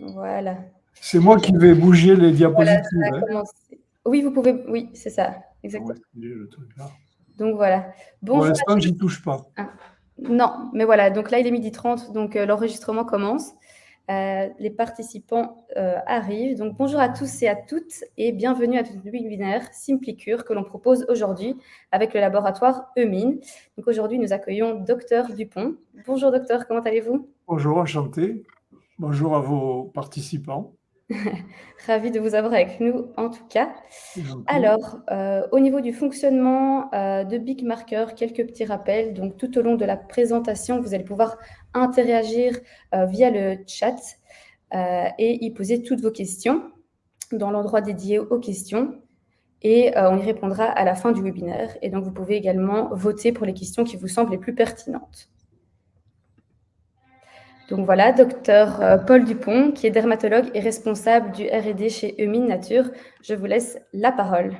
Voilà. C'est moi qui vais bouger les Voilà, ça diapositives. a Hein. commencé. Oui, vous pouvez. Oui, c'est ça, Où exactement. est-ce qu'il est, le truc là? Donc voilà. Pour Bonjour à l'instant, tous. j'y touche pas. Ah, non, mais voilà. Donc là, il est 12h30, donc l'enregistrement commence. Les participants arrivent. Donc bonjour à tous et à toutes et bienvenue à notre webinaire Simplicure que l'on propose aujourd'hui avec le laboratoire EMIN. Donc aujourd'hui, nous accueillons Docteur Dupont. Bonjour docteur, comment allez-vous? Bonjour, enchanté. Bonjour à vos participants. Ravi de vous avoir avec nous en tout cas. C'est gentil. Alors, au niveau du fonctionnement de Big Marker, quelques petits rappels. Donc, tout au long de la présentation, vous allez pouvoir interagir via le chat et y poser toutes vos questions dans l'endroit dédié aux questions. Et on y répondra à la fin du webinaire. Et donc, vous pouvez également voter pour les questions qui vous semblent les plus pertinentes. Donc voilà, docteur Paul Dupont, qui est dermatologue et responsable du R&D chez Eumine Nature. Je vous laisse la parole.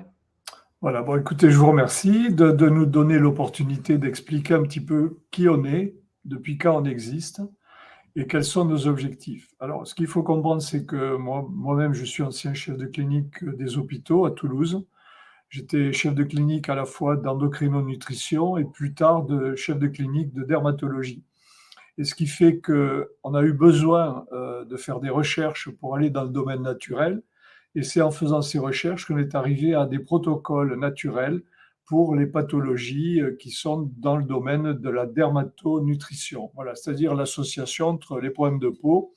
Voilà, bon, écoutez, je vous remercie de nous donner l'opportunité d'expliquer un petit peu qui on est, depuis quand on existe et quels sont nos objectifs. Alors, ce qu'il faut comprendre, c'est que moi-même, je suis ancien chef de clinique des hôpitaux à Toulouse. J'étais chef de clinique à la fois d'endocrino-nutrition et plus tard de chef de clinique de dermatologie. Et ce qui fait qu'on a eu besoin de faire des recherches pour aller dans le domaine naturel. Et c'est en faisant ces recherches qu'on est arrivé à des protocoles naturels pour les pathologies qui sont dans le domaine de la dermatonutrition. Voilà, c'est-à-dire l'association entre les problèmes de peau,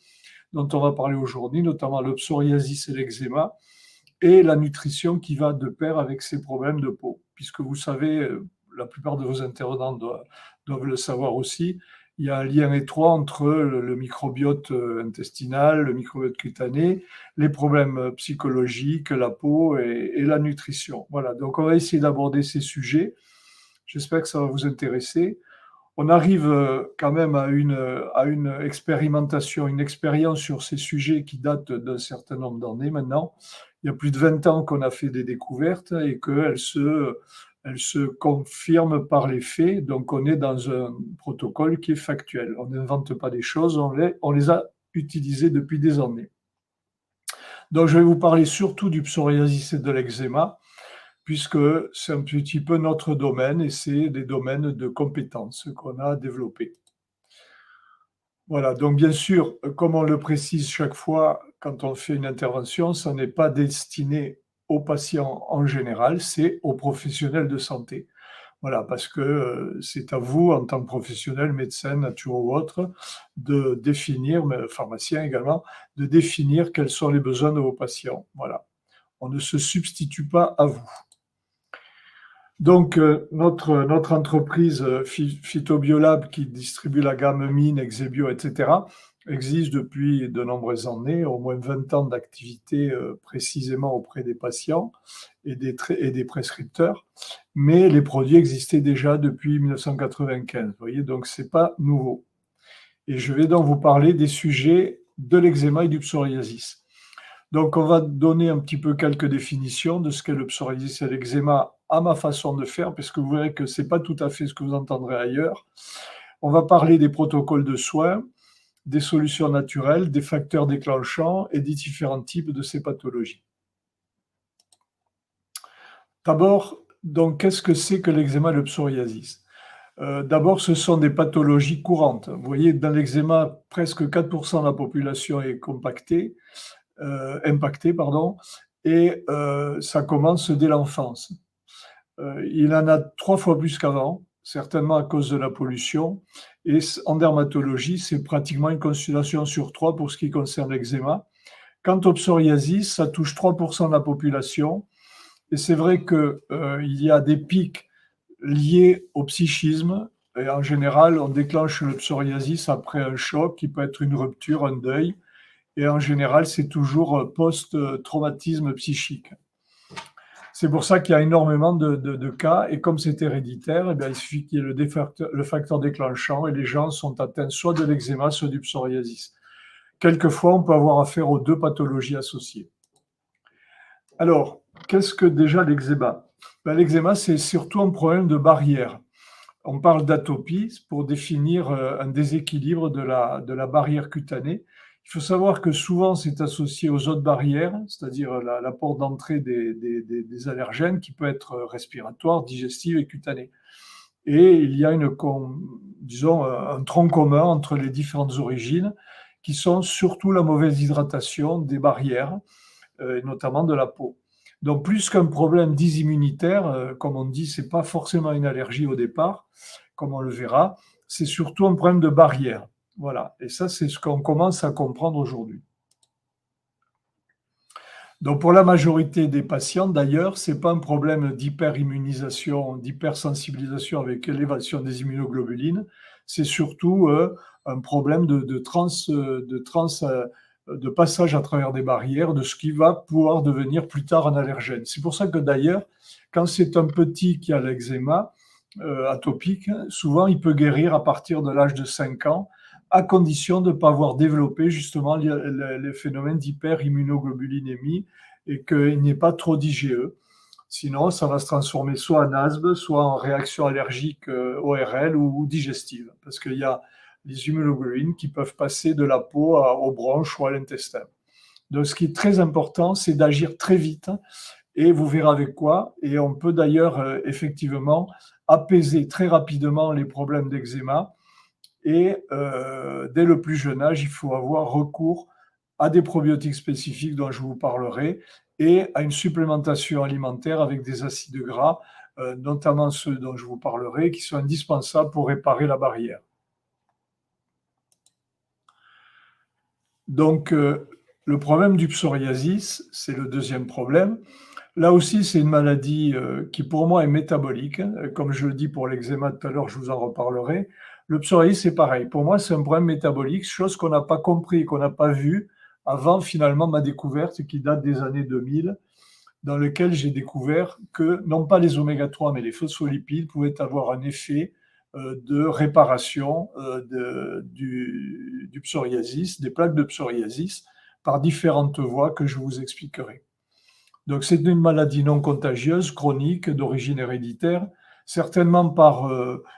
dont on va parler aujourd'hui, notamment le psoriasis et l'eczéma, et la nutrition qui va de pair avec ces problèmes de peau. Puisque vous savez, la plupart de vos intervenants doivent le savoir aussi, il y a un lien étroit entre le microbiote intestinal, le microbiote cutané, les problèmes psychologiques, la peau et la nutrition. Voilà, donc on va essayer d'aborder ces sujets. J'espère que ça va vous intéresser. On arrive quand même à une expérimentation, une expérience sur ces sujets qui date d'un certain nombre d'années maintenant. Il y a plus de 20 ans qu'on a fait des découvertes et elles se confirment par les faits. Donc on est dans un protocole qui est factuel. On n'invente pas des choses, on les a utilisées depuis des années. Donc je vais vous parler surtout du psoriasis et de l'eczéma, puisque c'est un petit peu notre domaine et c'est des domaines de compétences qu'on a développés. Voilà, donc bien sûr, comme on le précise chaque fois quand on fait une intervention, ça n'est pas destiné aux patients en général, c'est aux professionnels de santé. Voilà, parce que c'est à vous, en tant que professionnel, médecin, naturo ou autre, de définir, mais pharmacien également, de définir quels sont les besoins de vos patients. Voilà, on ne se substitue pas à vous. Donc, notre entreprise Phytobiolab, qui distribue la gamme Mine, Exebio, etc., existe depuis de nombreuses années, au moins 20 ans d'activité précisément auprès des patients et des prescripteurs. Mais les produits existaient déjà depuis 1995. Vous voyez, donc ce n'est pas nouveau. Et je vais donc vous parler des sujets de l'eczéma et du psoriasis. Donc, on va donner un petit peu quelques définitions de ce qu'est le psoriasis et l'eczéma à ma façon de faire, parce que vous verrez que ce n'est pas tout à fait ce que vous entendrez ailleurs. On va parler des protocoles de soins, des solutions naturelles, des facteurs déclenchants et des différents types de ces pathologies. D'abord, donc, qu'est-ce que c'est que l'eczéma et le psoriasis? D'abord, ce sont des pathologies courantes. Vous voyez, dans l'eczéma, presque 4% de la population est impactée, et ça commence dès l'enfance. Il en a 3 fois plus qu'avant, certainement à cause de la pollution. Et en dermatologie, c'est pratiquement une consultation sur 3 pour ce qui concerne l'eczéma. Quant au psoriasis, ça touche 3% de la population. Et c'est vrai qu'il y a des pics liés au psychisme. Et en général, on déclenche le psoriasis après un choc qui peut être une rupture, un deuil. Et en général, c'est toujours post-traumatisme psychique. C'est pour ça qu'il y a énormément de cas, et comme c'est héréditaire, eh bien, il suffit qu'il y ait le facteur déclenchant, et les gens sont atteints soit de l'eczéma, soit du psoriasis. Quelquefois, on peut avoir affaire aux 2 pathologies associées. Alors, qu'est-ce que déjà l'eczéma? L'eczéma, c'est surtout un problème de barrière. On parle d'atopie pour définir un déséquilibre de la barrière cutanée Il faut savoir que souvent, c'est associé aux autres barrières, c'est-à-dire la porte d'entrée des allergènes qui peut être respiratoire, digestive et cutanée. Et il y a disons, un tronc commun entre les différentes origines qui sont surtout la mauvaise hydratation des barrières, notamment de la peau. Donc, plus qu'un problème dysimmunitaire, comme on dit, c'est pas forcément une allergie au départ, comme on le verra, c'est surtout un problème de barrière. Voilà. Et ça, c'est ce qu'on commence à comprendre aujourd'hui. Donc, pour la majorité des patients, d'ailleurs, ce n'est pas un problème d'hyperimmunisation, d'hypersensibilisation avec l'élévation des immunoglobulines, c'est surtout un problème de passage à travers des barrières, de ce qui va pouvoir devenir plus tard un allergène. C'est pour ça que d'ailleurs, quand c'est un petit qui a l'eczéma atopique, souvent il peut guérir à partir de l'âge de 5 ans, à condition de ne pas avoir développé justement les phénomènes d'hyperimmunoglobulinémie et qu'il n'y ait pas trop d'IgE. Sinon, ça va se transformer soit en asthme, soit en réaction allergique ORL ou digestive, parce qu'il y a les immunoglobulines qui peuvent passer de la peau aux bronches ou à l'intestin. Donc, ce qui est très important, c'est d'agir très vite, et vous verrez avec quoi. Et on peut d'ailleurs effectivement apaiser très rapidement les problèmes d'eczéma. Et dès le plus jeune âge, il faut avoir recours à des probiotiques spécifiques dont je vous parlerai et à une supplémentation alimentaire avec des acides gras, notamment ceux dont je vous parlerai, qui sont indispensables pour réparer la barrière. Donc, le problème du psoriasis, c'est le deuxième problème. Là aussi, c'est une maladie qui, pour moi, est métabolique. Comme je le dis pour l'eczéma tout à l'heure, je vous en reparlerai. Le psoriasis, c'est pareil. Pour moi, c'est un problème métabolique, chose qu'on n'a pas compris, qu'on n'a pas vue avant, finalement, ma découverte qui date des années 2000, dans lequel j'ai découvert que, non pas les oméga-3, mais les phospholipides pouvaient avoir un effet de réparation du psoriasis, des plaques de psoriasis, par différentes voies que je vous expliquerai. Donc, c'est une maladie non contagieuse, chronique, d'origine héréditaire, certainement par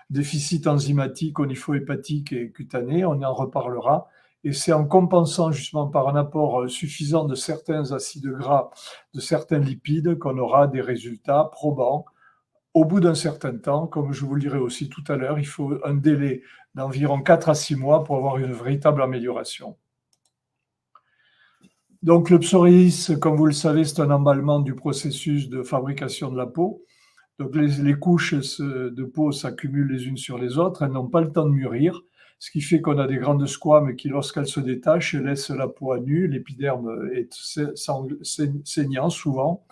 déficit enzymatique, onycho-hépatique et cutané, on en reparlera. Et c'est en compensant justement par un apport suffisant de certains acides gras, de certains lipides, qu'on aura des résultats probants. Au bout d'un certain temps, comme je vous le dirai aussi tout à l'heure, il faut un délai d'environ 4 à 6 mois pour avoir une véritable amélioration. Donc, le psoriasis, comme vous le savez, c'est un emballement du processus de fabrication de la peau. Donc, les couches de peau s'accumulent les unes sur les autres, elles n'ont pas le temps de mûrir, ce qui fait qu'on a des grandes squames qui, lorsqu'elles se détachent, laissent la peau à nu, l'épiderme est saignant souvent,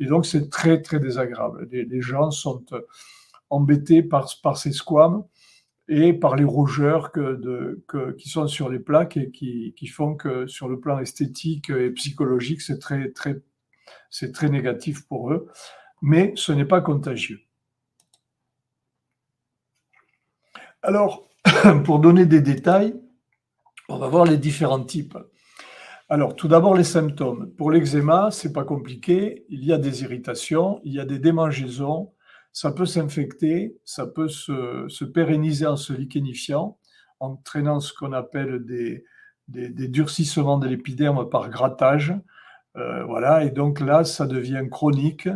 et donc c'est très, très désagréable. Les gens sont embêtés par ces squames et par les rougeurs qui sont sur les plaques et qui font que sur le plan esthétique et psychologique, c'est très négatif pour eux, mais ce n'est pas contagieux. Alors, pour donner des détails, on va voir les différents types. Alors, tout d'abord, les symptômes. Pour l'eczéma, c'est pas compliqué. Il y a des irritations, il y a des démangeaisons, ça peut s'infecter, ça peut se pérenniser en se liquénifiant, entraînant ce qu'on appelle des durcissements de l'épiderme par grattage. Voilà, et donc là, ça devient chronique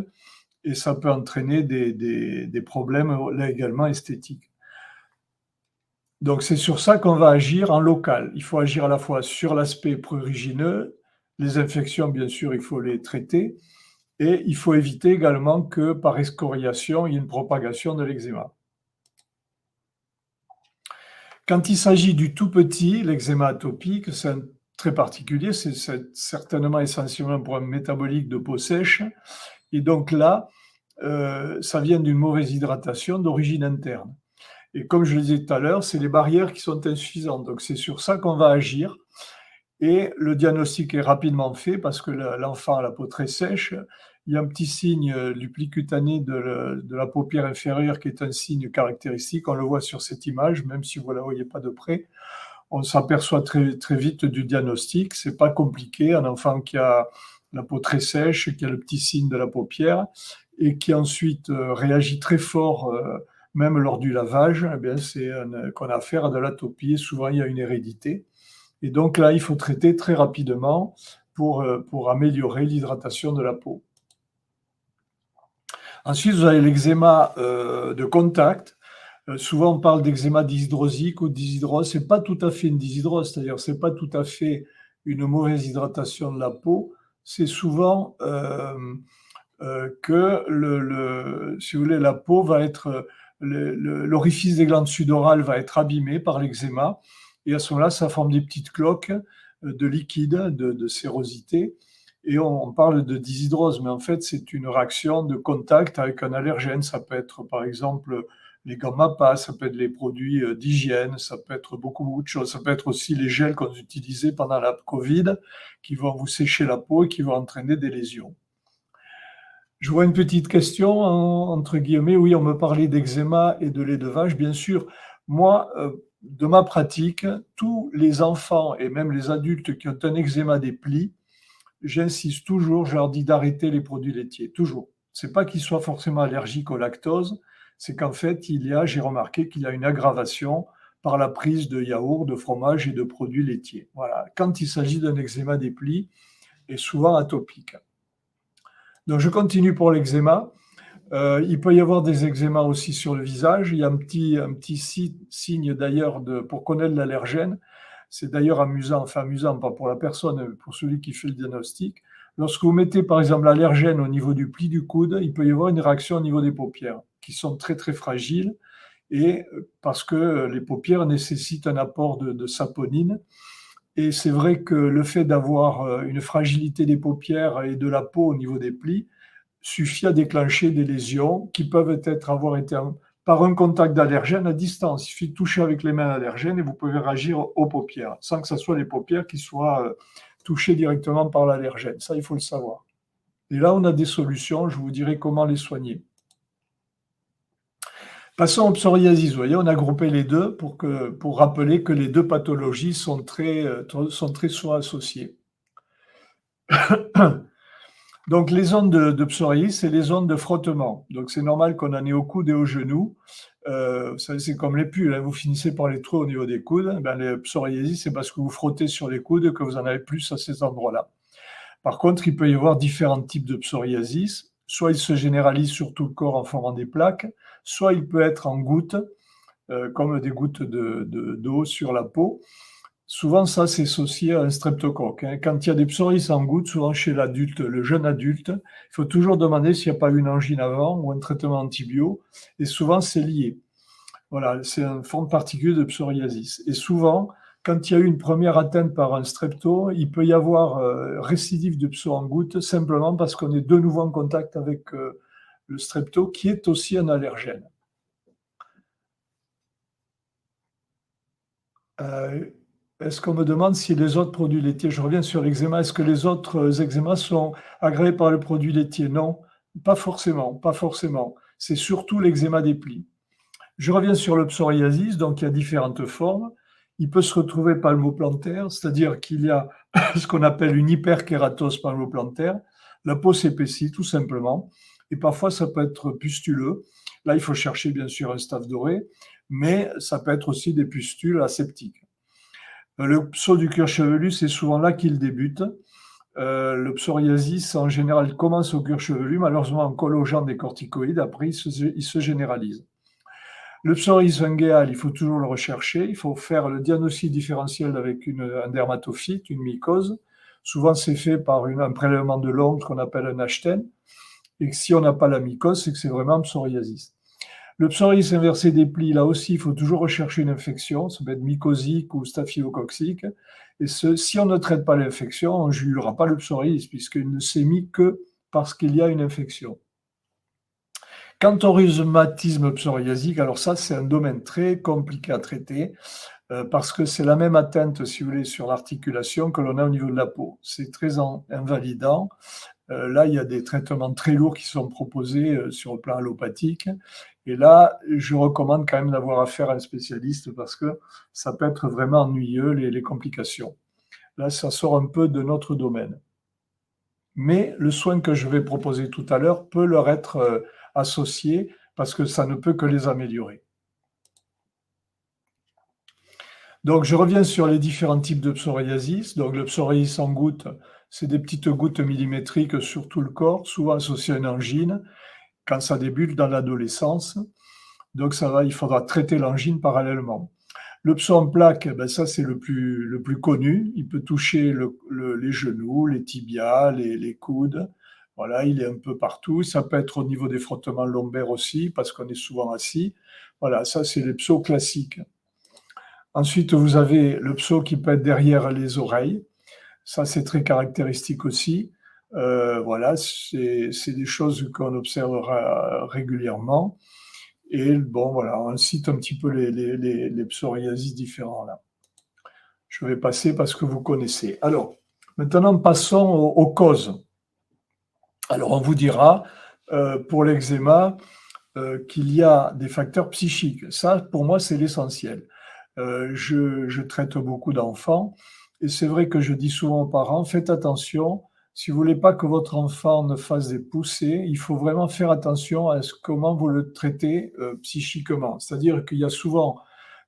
et ça peut entraîner des problèmes là également esthétiques. Donc c'est sur ça qu'on va agir en local. Il faut agir à la fois sur l'aspect prurigineux, les infections, bien sûr, il faut les traiter, et il faut éviter également que par excoriation, il y ait une propagation de l'eczéma. Quand il s'agit du tout petit, l'eczéma atopique, c'est très particulier, c'est certainement essentiellement un problème métabolique de peau sèche, et donc là, ça vient d'une mauvaise hydratation d'origine interne. Et comme je le disais tout à l'heure, c'est les barrières qui sont insuffisantes. Donc c'est sur ça qu'on va agir. Et le diagnostic est rapidement fait parce que l'enfant a la peau très sèche. Il y a un petit signe du pli cutané de la paupière inférieure qui est un signe caractéristique. On le voit sur cette image, même si vous ne la voyez pas de près. On s'aperçoit très, très vite du diagnostic. Ce n'est pas compliqué. Un enfant qui a la peau très sèche, qui a le petit signe de la paupière et qui ensuite réagit très fort même lors du lavage, eh bien, c'est qu'on a affaire à de l'atopie. Souvent, il y a une hérédité. Et donc là, il faut traiter très rapidement pour améliorer l'hydratation de la peau. Ensuite, vous avez l'eczéma de contact. Souvent, on parle d'eczéma dyshydrosique ou dyshydrose. Ce n'est pas tout à fait une dyshydrose, c'est-à-dire ce n'est pas tout à fait une mauvaise hydratation de la peau. C'est souvent que, si vous voulez, la peau va être, l'orifice des glandes sudorales va être abîmé par l'eczéma. Et à ce moment-là, ça forme des petites cloques de liquide, de sérosité. Et on parle de dyshydrose, mais en fait, c'est une réaction de contact avec un allergène. Ça peut être, par exemple, les gamma-pas, ça peut être les produits d'hygiène, ça peut être beaucoup de choses. Ça peut être aussi les gels qu'on utilisait pendant la Covid, qui vont vous sécher la peau et qui vont entraîner des lésions. Je vois une petite question, entre guillemets. Oui, on me parlait d'eczéma et de lait de vache, bien sûr. Moi, de ma pratique, tous les enfants et même les adultes qui ont un eczéma des plis, j'insiste toujours, je leur dis d'arrêter les produits laitiers, toujours. C'est pas qu'ils soient forcément allergiques au lactose, c'est qu'en fait, j'ai remarqué qu'il y a une aggravation par la prise de yaourt, de fromage et de produits laitiers. Voilà. Quand il s'agit d'un eczéma des plis, et souvent atopique. Donc, je continue pour l'eczéma. Il peut y avoir des eczémas aussi sur le visage. Il y a un petit signe d'ailleurs pour connaître l'allergène. C'est d'ailleurs amusant, enfin amusant, pas pour la personne, mais pour celui qui fait le diagnostic. Lorsque vous mettez par exemple l'allergène au niveau du pli du coude, il peut y avoir une réaction au niveau des paupières, qui sont très très fragiles, et parce que les paupières nécessitent un apport de saponine. Et c'est vrai que le fait d'avoir une fragilité des paupières et de la peau au niveau des plis suffit à déclencher des lésions qui peuvent avoir été par un contact d'allergène à distance. Il suffit de toucher avec les mains l'allergène et vous pouvez réagir aux paupières, sans que ce soit les paupières qui soient touchées directement par l'allergène. Ça, il faut le savoir. Et là, on a des solutions. Je vous dirai comment les soigner. Passons au psoriasis. Vous voyez, on a groupé les deux pour rappeler que les deux pathologies sont très souvent associées. Donc, les zones de psoriasis, c'est les zones de frottement. Donc, c'est normal qu'on en ait au coude et au genou. Vous savez, c'est comme les pulls, hein. Vous finissez par les trouver au niveau des coudes. Ben, les psoriasis, c'est parce que vous frottez sur les coudes que vous en avez plus à ces endroits-là. Par contre, il peut y avoir différents types de psoriasis. Soit il se généralise sur tout le corps en formant des plaques, soit il peut être en gouttes, comme des gouttes d'eau sur la peau. Souvent, ça, c'est associé à un streptocoque, hein. Quand il y a des psoriasis en gouttes, souvent chez l'adulte, le jeune adulte, il faut toujours demander s'il n'y a pas eu une angine avant ou un traitement antibio, et souvent, c'est lié. Voilà, c'est une forme particulière de psoriasis. Et souvent, quand il y a eu une première atteinte par un strepto, il peut y avoir récidive de pso en gouttes, simplement parce qu'on est de nouveau en contact avec le strepto, qui est aussi un allergène. Est-ce qu'on me demande si les autres produits laitiers, je reviens sur l'eczéma, est-ce que les autres eczémas sont aggravés par le produit laitier? Non, pas forcément, pas forcément. C'est surtout l'eczéma des plis. Je reviens sur le psoriasis, donc il y a différentes formes. Il peut se retrouver palmoplantaire, c'est-à-dire qu'il y a ce qu'on appelle une hyperkératose palmoplantaire. La peau s'épaissit tout simplement, et parfois ça peut être pustuleux. Là, il faut chercher bien sûr un staph doré, mais ça peut être aussi des pustules aseptiques. Le pso du cuir chevelu, c'est souvent là qu'il débute. Le psoriasis, en général, commence au cuir chevelu, malheureusement en collogeant des corticoïdes, après il se généralise. Le psoriasis fungal, il faut toujours le rechercher, il faut faire le diagnostic différentiel avec un dermatophyte, une mycose. Souvent, c'est fait par un prélèvement de l'ongle qu'on appelle un Ashten. Et si on n'a pas la mycose, c'est que c'est vraiment un psoriasis. Le psoriasis inversé des plis, là aussi, il faut toujours rechercher une infection, ça peut être mycosique ou staphylococcique. Et si on ne traite pas l'infection, on ne jugera pas le psoriasis, puisqu'il ne s'est mis que parce qu'il y a une infection. Quant au rhumatisme psoriasique, alors ça, c'est un domaine très compliqué à traiter, parce que c'est la même atteinte, si vous voulez, sur l'articulation que l'on a au niveau de la peau. C'est très invalidant. Là, il y a des traitements très lourds qui sont proposés sur le plan allopathique. Et là, je recommande quand même d'avoir affaire à un spécialiste parce que ça peut être vraiment ennuyeux, les complications. Là, ça sort un peu de notre domaine. Mais le soin que je vais proposer tout à l'heure peut leur être associé parce que ça ne peut que les améliorer. Donc, je reviens sur les différents types de psoriasis. Donc, le psoriasis en gouttes, c'est des petites gouttes millimétriques sur tout le corps, souvent associées à une angine, quand ça débute dans l'adolescence. Donc, il faudra traiter l'angine parallèlement. Le pso en plaques, ben ça c'est le plus connu. Il peut toucher les genoux, les tibias, les coudes. Voilà, il est un peu partout. Ça peut être au niveau des frottements lombaires aussi, parce qu'on est souvent assis. Voilà, ça c'est les psos classiques. Ensuite, vous avez le pso qui peut être derrière les oreilles. Ça c'est très caractéristique aussi. Voilà, c'est des choses qu'on observera régulièrement. Et bon, voilà, on cite un petit peu les psoriasis différents là. Je vais passer parce que vous connaissez. Alors, maintenant, passons aux causes. Alors, on vous dira, pour l'eczéma, qu'il y a des facteurs psychiques. Ça, pour moi, c'est l'essentiel. Je traite beaucoup d'enfants et c'est vrai que je dis souvent aux parents, faites attention, si vous voulez pas que votre enfant ne fasse des poussées, il faut vraiment faire attention à comment vous le traitez psychiquement. C'est-à-dire qu'il y a souvent,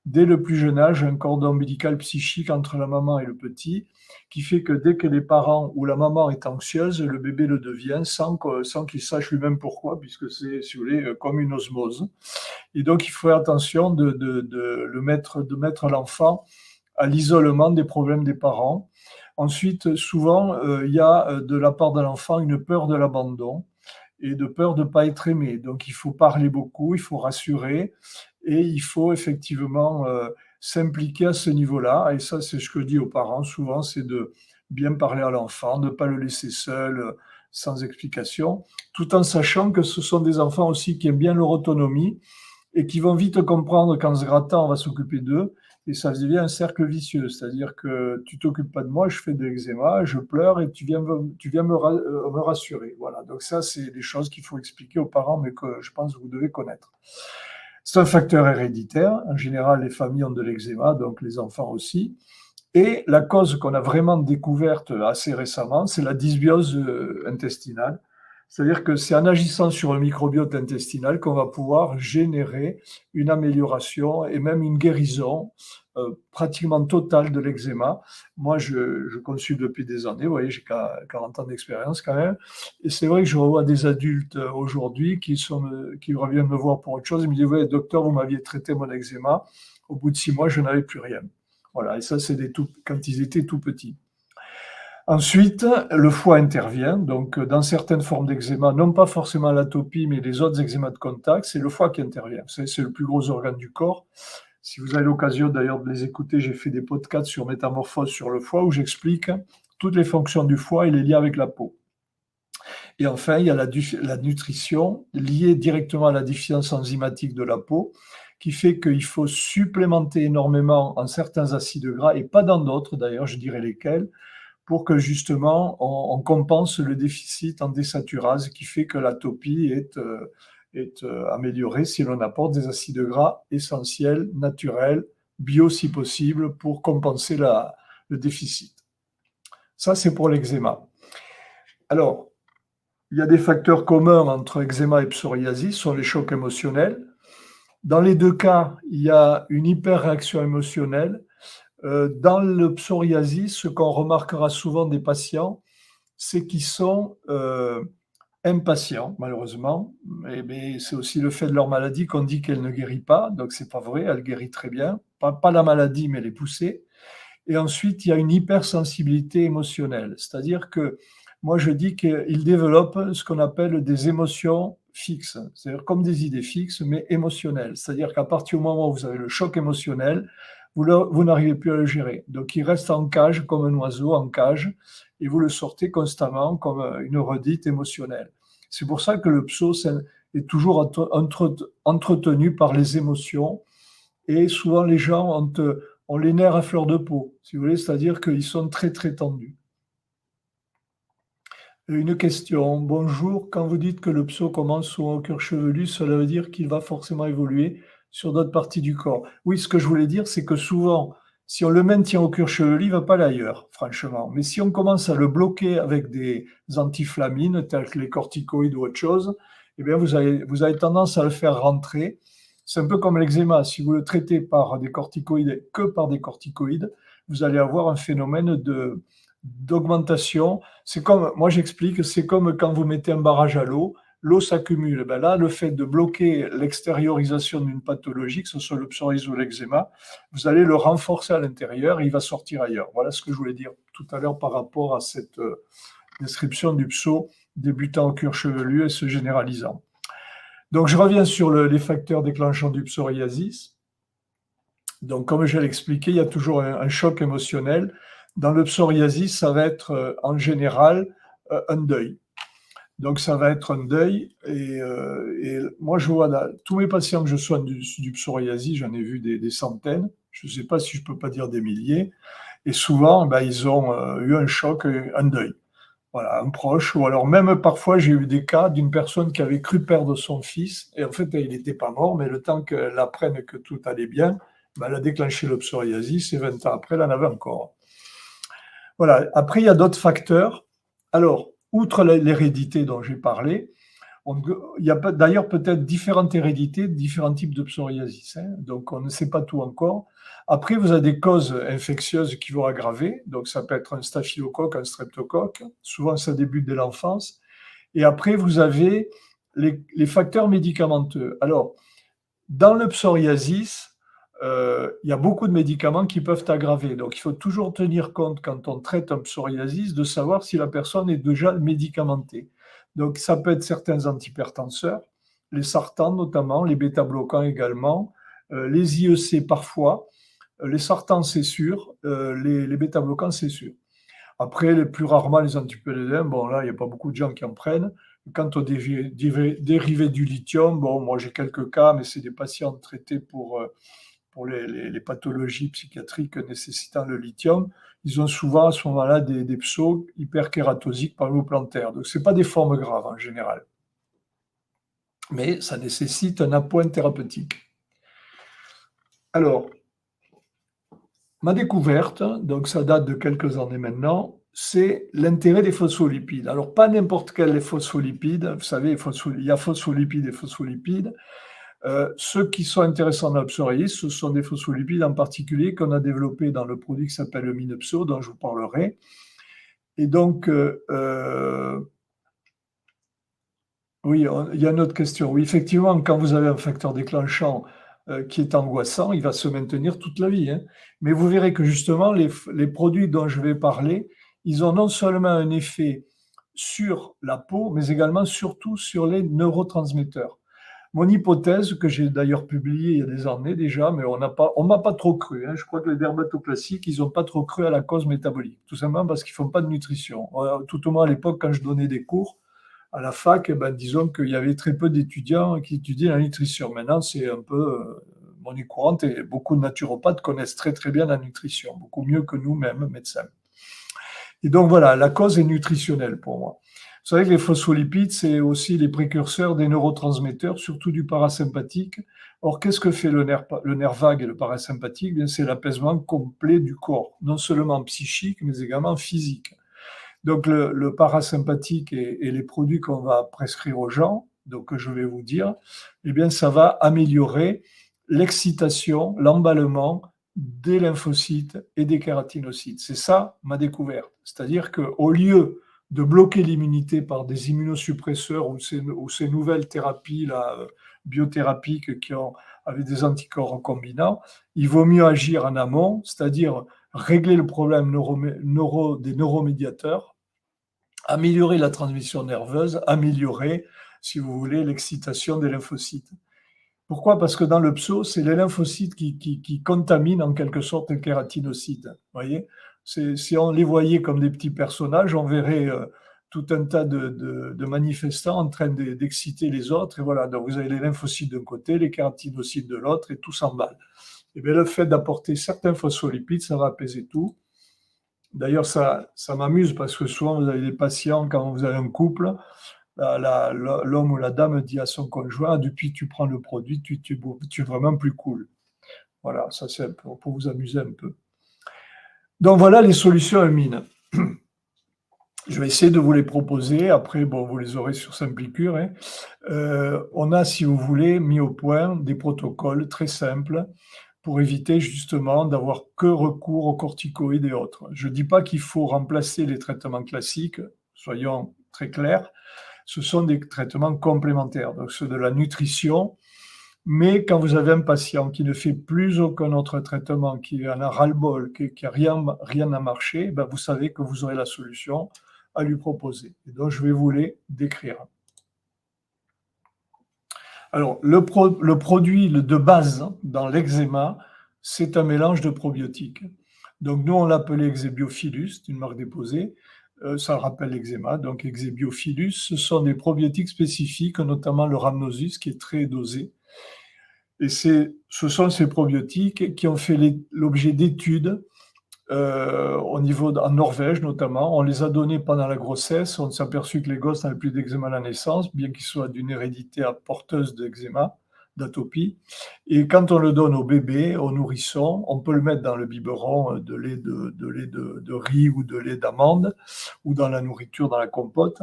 dès le plus jeune âge, un cordon ombilical psychique entre la maman et le petit, qui fait que dès que les parents ou la maman est anxieuse, le bébé le devient sans qu'il sache lui-même pourquoi, puisque c'est, si vous voulez, comme une osmose. Et donc, il faut faire attention de mettre l'enfant à l'isolement des problèmes des parents. Ensuite, souvent, il y a de la part de l'enfant une peur de l'abandon et de peur de ne pas être aimé. Donc, il faut parler beaucoup, il faut rassurer et il faut effectivement s'impliquer à ce niveau-là. Et ça, c'est ce que je dis aux parents souvent, c'est de bien parler à l'enfant, de ne pas le laisser seul, sans explication, tout en sachant que ce sont des enfants aussi qui aiment bien leur autonomie et qui vont vite comprendre qu'en se grattant, on va s'occuper d'eux. Et ça devient un cercle vicieux, c'est-à-dire que tu t'occupes pas de moi, je fais de l'eczéma, je pleure et tu viens me rassurer. Voilà, donc ça, c'est des choses qu'il faut expliquer aux parents, mais que je pense que vous devez connaître. C'est un facteur héréditaire. En général, les familles ont de l'eczéma, donc les enfants aussi. Et la cause qu'on a vraiment découverte assez récemment, c'est la dysbiose intestinale. C'est-à-dire que c'est en agissant sur le microbiote intestinal qu'on va pouvoir générer une amélioration et même une guérison pratiquement totale de l'eczéma. Moi, je consulte depuis des années, vous voyez, j'ai 40 ans d'expérience quand même. Et c'est vrai que je revois des adultes aujourd'hui qui reviennent me voir pour autre chose. Ils me disent, ouais, docteur, vous m'aviez traité mon eczéma. Au bout de 6 mois, je n'avais plus rien. Voilà, et ça, c'est quand ils étaient tout petits. Ensuite, le foie intervient. Donc, dans certaines formes d'eczéma, non pas forcément l'atopie, mais les autres eczémas de contact, c'est le foie qui intervient. C'est le plus gros organe du corps. Si vous avez l'occasion d'ailleurs de les écouter, j'ai fait des podcasts sur Métamorphose sur le foie où j'explique toutes les fonctions du foie et les liens avec la peau. Et enfin, il y a la nutrition liée directement à la déficience enzymatique de la peau, qui fait qu'il faut supplémenter énormément en certains acides gras et pas dans d'autres, d'ailleurs, je dirais lesquels, pour que justement on compense le déficit en désaturase qui fait que l'atopie est améliorée si l'on apporte des acides gras essentiels, naturels, bio si possible, pour compenser le déficit. Ça, c'est pour l'eczéma. Alors, il y a des facteurs communs entre eczéma et psoriasis, ce sont les chocs émotionnels. Dans les deux cas, il y a une hyperréaction émotionnelle. Dans le psoriasis, ce qu'on remarquera souvent des patients, c'est qu'ils sont impatients, malheureusement. Mais c'est aussi le fait de leur maladie qu'on dit qu'elle ne guérit pas. Donc, c'est pas vrai, elle guérit très bien. Pas la maladie, mais les poussées. Et ensuite, il y a une hypersensibilité émotionnelle. C'est-à-dire que moi, je dis qu'ils développent ce qu'on appelle des émotions fixes. C'est-à-dire comme des idées fixes, mais émotionnelles. C'est-à-dire qu'à partir du moment où vous avez le choc émotionnel, vous n'arrivez plus à le gérer. Donc, il reste en cage comme un oiseau en cage et vous le sortez constamment comme une redite émotionnelle. C'est pour ça que le pso est toujours entretenu par les émotions et souvent les gens ont les nerfs à fleur de peau, si vous voulez, c'est-à-dire qu'ils sont très très tendus. Une question. Bonjour, quand vous dites que le pso commence souvent au cuir chevelu, cela veut dire qu'il va forcément évoluer sur d'autres parties du corps. Oui, ce que je voulais dire, c'est que souvent, si on le maintient au cuir chevelu, il ne va pas aller ailleurs, franchement. Mais si on commence à le bloquer avec des antiflammines, telles que les corticoïdes ou autre chose, eh bien vous avez tendance à le faire rentrer. C'est un peu comme l'eczéma. Si vous le traitez par des corticoïdes, que par des corticoïdes, vous allez avoir un phénomène d'augmentation. C'est comme, moi j'explique, c'est comme quand vous mettez un barrage à l'eau, l'eau s'accumule. Ben là, le fait de bloquer l'extériorisation d'une pathologie, que ce soit le psoriasis ou l'eczéma, vous allez le renforcer à l'intérieur et il va sortir ailleurs. Voilà ce que je voulais dire tout à l'heure par rapport à cette description du pso débutant au cuir chevelu et se généralisant. Donc, je reviens sur les facteurs déclenchants du psoriasis. Donc, comme je l'ai expliqué, il y a toujours un choc émotionnel. Dans le psoriasis, ça va être en général un deuil. Donc, ça va être un deuil. Et moi, je vois tous mes patients que je soigne du psoriasis, j'en ai vu des centaines. Je ne sais pas si je peux pas dire des milliers. Et souvent, ben, ils ont eu un choc, un deuil. Voilà, un proche, ou alors même parfois j'ai eu des cas d'une personne qui avait cru perdre son fils, et en fait il n'était pas mort, mais le temps qu'elle apprenne que tout allait bien, ben, elle a déclenché le psoriasis, et 20 ans après, elle en avait encore. Voilà, après il y a d'autres facteurs. Alors, outre l'hérédité dont j'ai parlé, il y a d'ailleurs peut-être différentes hérédités, différents types de psoriasis, hein, donc on ne sait pas tout encore. Après, vous avez des causes infectieuses qui vont aggraver, donc ça peut être un staphylocoque, un streptocoque, souvent ça débute dès l'enfance. Et après, vous avez les facteurs médicamenteux. Alors, dans le psoriasis, il y a beaucoup de médicaments qui peuvent aggraver. Donc, il faut toujours tenir compte, quand on traite un psoriasis, de savoir si la personne est déjà médicamentée. Donc, ça peut être certains antihypertenseurs, les sartans notamment, les bêta-bloquants également, les IEC parfois, les sartans c'est sûr, les bêta-bloquants c'est sûr. Après, plus rarement les antipélédins, bon là, il n'y a pas beaucoup de gens qui en prennent. Quant aux dérivés du lithium, bon, moi j'ai quelques cas, mais c'est des patients traités pour les pathologies psychiatriques nécessitant le lithium. Ils ont souvent à ce moment-là des psos hyperkératosiques palmoplantaires. Donc, ce n'est pas des formes graves en général. Mais ça nécessite un appoint thérapeutique. Alors, ma découverte, donc ça date de quelques années maintenant, c'est l'intérêt des phospholipides. Alors, pas n'importe quels phospholipides. Vous savez, il y a phospholipides et phospholipides. Ceux qui sont intéressants dans le psoriasis, ce sont des phospholipides en particulier qu'on a développés dans le produit qui s'appelle le Minepso, dont je vous parlerai. Et donc, oui, il y a une autre question. Oui, effectivement, quand vous avez un facteur déclenchant qui est angoissant, il va se maintenir toute la vie, hein. Mais vous verrez que justement, les produits dont je vais parler, ils ont non seulement un effet sur la peau, mais également surtout sur les neurotransmetteurs. Mon hypothèse, que j'ai d'ailleurs publiée il y a des années déjà, mais on m'a pas trop cru, hein. Je crois que les dermatoclassiques, ils n'ont pas trop cru à la cause métabolique, tout simplement parce qu'ils font pas de nutrition. Tout au moins à l'époque, quand je donnais des cours à la fac, ben, disons qu'il y avait très peu d'étudiants qui étudiaient la nutrition. Maintenant, c'est un peu monnaie courante et beaucoup de naturopathes connaissent très très bien la nutrition, beaucoup mieux que nous-mêmes, médecins. Et donc voilà, la cause est nutritionnelle pour moi. Vous savez que les phospholipides, c'est aussi les précurseurs des neurotransmetteurs, surtout du parasympathique. Or, qu'est-ce que fait le nerf vague et le parasympathique? Bien, c'est l'apaisement complet du corps, non seulement psychique, mais également physique. Donc, le parasympathique et les produits qu'on va prescrire aux gens, donc que je vais vous dire, eh bien, ça va améliorer l'excitation, l'emballement des lymphocytes et des kératinocytes. C'est ça ma découverte. C'est-à-dire qu'au lieu de bloquer l'immunité par des immunosuppresseurs ou ces nouvelles thérapies là, biothérapiques avec des anticorps recombinants, il vaut mieux agir en amont, c'est-à-dire régler le problème des neuromédiateurs, améliorer la transmission nerveuse, améliorer, si vous voulez, l'excitation des lymphocytes. Pourquoi? Parce que dans le pso, c'est les lymphocytes qui contaminent en quelque sorte les kératinocytes. Vous voyez? Si on les voyait comme des petits personnages, on verrait tout un tas de manifestants en train d'exciter les autres. Et voilà, donc vous avez les lymphocytes d'un côté, les kératinocytes de l'autre, et tout s'emballe. Et bien le fait d'apporter certains phospholipides, ça va apaiser tout. D'ailleurs, ça m'amuse parce que souvent, vous avez des patients, quand vous avez un couple, l'homme ou la dame dit à son conjoint, ah, depuis que tu prends le produit, tu es vraiment plus cool. Voilà, ça c'est pour vous amuser un peu. Donc voilà les solutions amines. Je vais essayer de vous les proposer. Après, bon, vous les aurez sur Simplicure, hein. On a, si vous voulez, mis au point des protocoles très simples pour éviter justement d'avoir que recours aux corticoïdes et autres. Je ne dis pas qu'il faut remplacer les traitements classiques, soyons très clairs, ce sont des traitements complémentaires, donc ceux de la nutrition, mais quand vous avez un patient qui ne fait plus aucun autre traitement, qui en a ras-le-bol, qui a rien à marcher, ben vous savez que vous aurez la solution à lui proposer. Et donc, je vais vous les décrire. Alors, le produit de base dans l'eczéma, c'est un mélange de probiotiques. Donc, nous, on l'appelait Eczébiophilus, une marque déposée. Ça rappelle l'eczéma. Donc, Eczébiophilus, ce sont des probiotiques spécifiques, notamment le rhamnosus, qui est très dosé. Et ce sont ces probiotiques qui ont fait l'objet d'études au niveau en Norvège notamment. On les a donnés pendant la grossesse. On s'est aperçu que les gosses n'avaient plus d'eczéma à la naissance, bien qu'ils soient d'une hérédité porteuse d'eczéma, d'atopie. Et quand on le donne au bébé, au nourrisson, on peut le mettre dans le biberon de lait de riz ou de lait d'amande, ou dans la nourriture, dans la compote.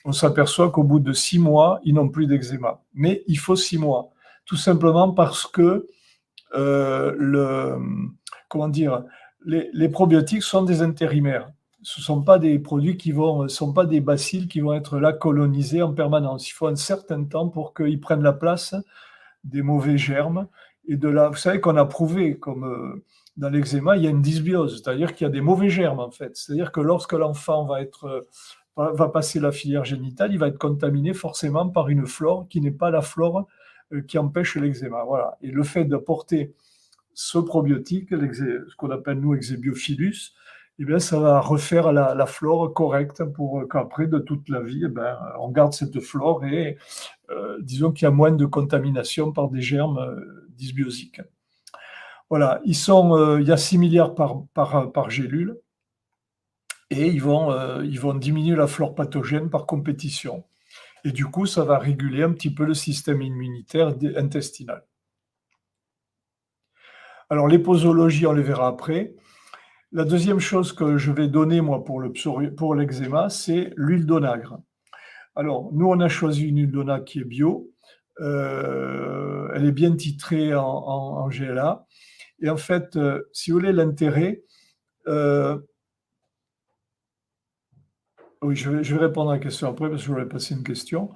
On s'aperçoit qu'au bout de 6 mois, ils n'ont plus d'eczéma. Mais il faut 6 mois, tout simplement parce que comment dire, les probiotiques sont des intérimaires. Ce ne sont pas des produits sont pas des bacilles qui vont être là colonisés en permanence. Il faut un certain temps pour qu'ils prennent la place des mauvais germes. Et vous savez qu'on a prouvé, comme dans l'eczéma, il y a une dysbiose, c'est-à-dire qu'il y a des mauvais germes en fait. C'est-à-dire que lorsque l'enfant va passer la filière génitale, il va être contaminé forcément par une flore qui n'est pas la flore qui empêche l'eczéma. Voilà. Et le fait d'apporter ce probiotique, ce qu'on appelle nous Eczébiophilus, eh bien, ça va refaire la flore correcte pour qu'après, de toute la vie, on garde cette flore et disons qu'il y a moins de contamination par des germes dysbiosiques. Voilà, il y a 6 milliards par gélule et ils vont diminuer la flore pathogène par compétition. Et du coup, ça va réguler un petit peu le système immunitaire intestinal. Alors, les posologies, on les verra après. La deuxième chose que je vais donner, moi, pour l'eczéma, c'est l'huile d'onagre. Alors, nous, on a choisi une huile d'onagre qui est bio. Elle est bien titrée en GLA. Et en fait, si vous voulez l'intérêt, oui, je vais répondre à la question après parce que je voulais passer une question.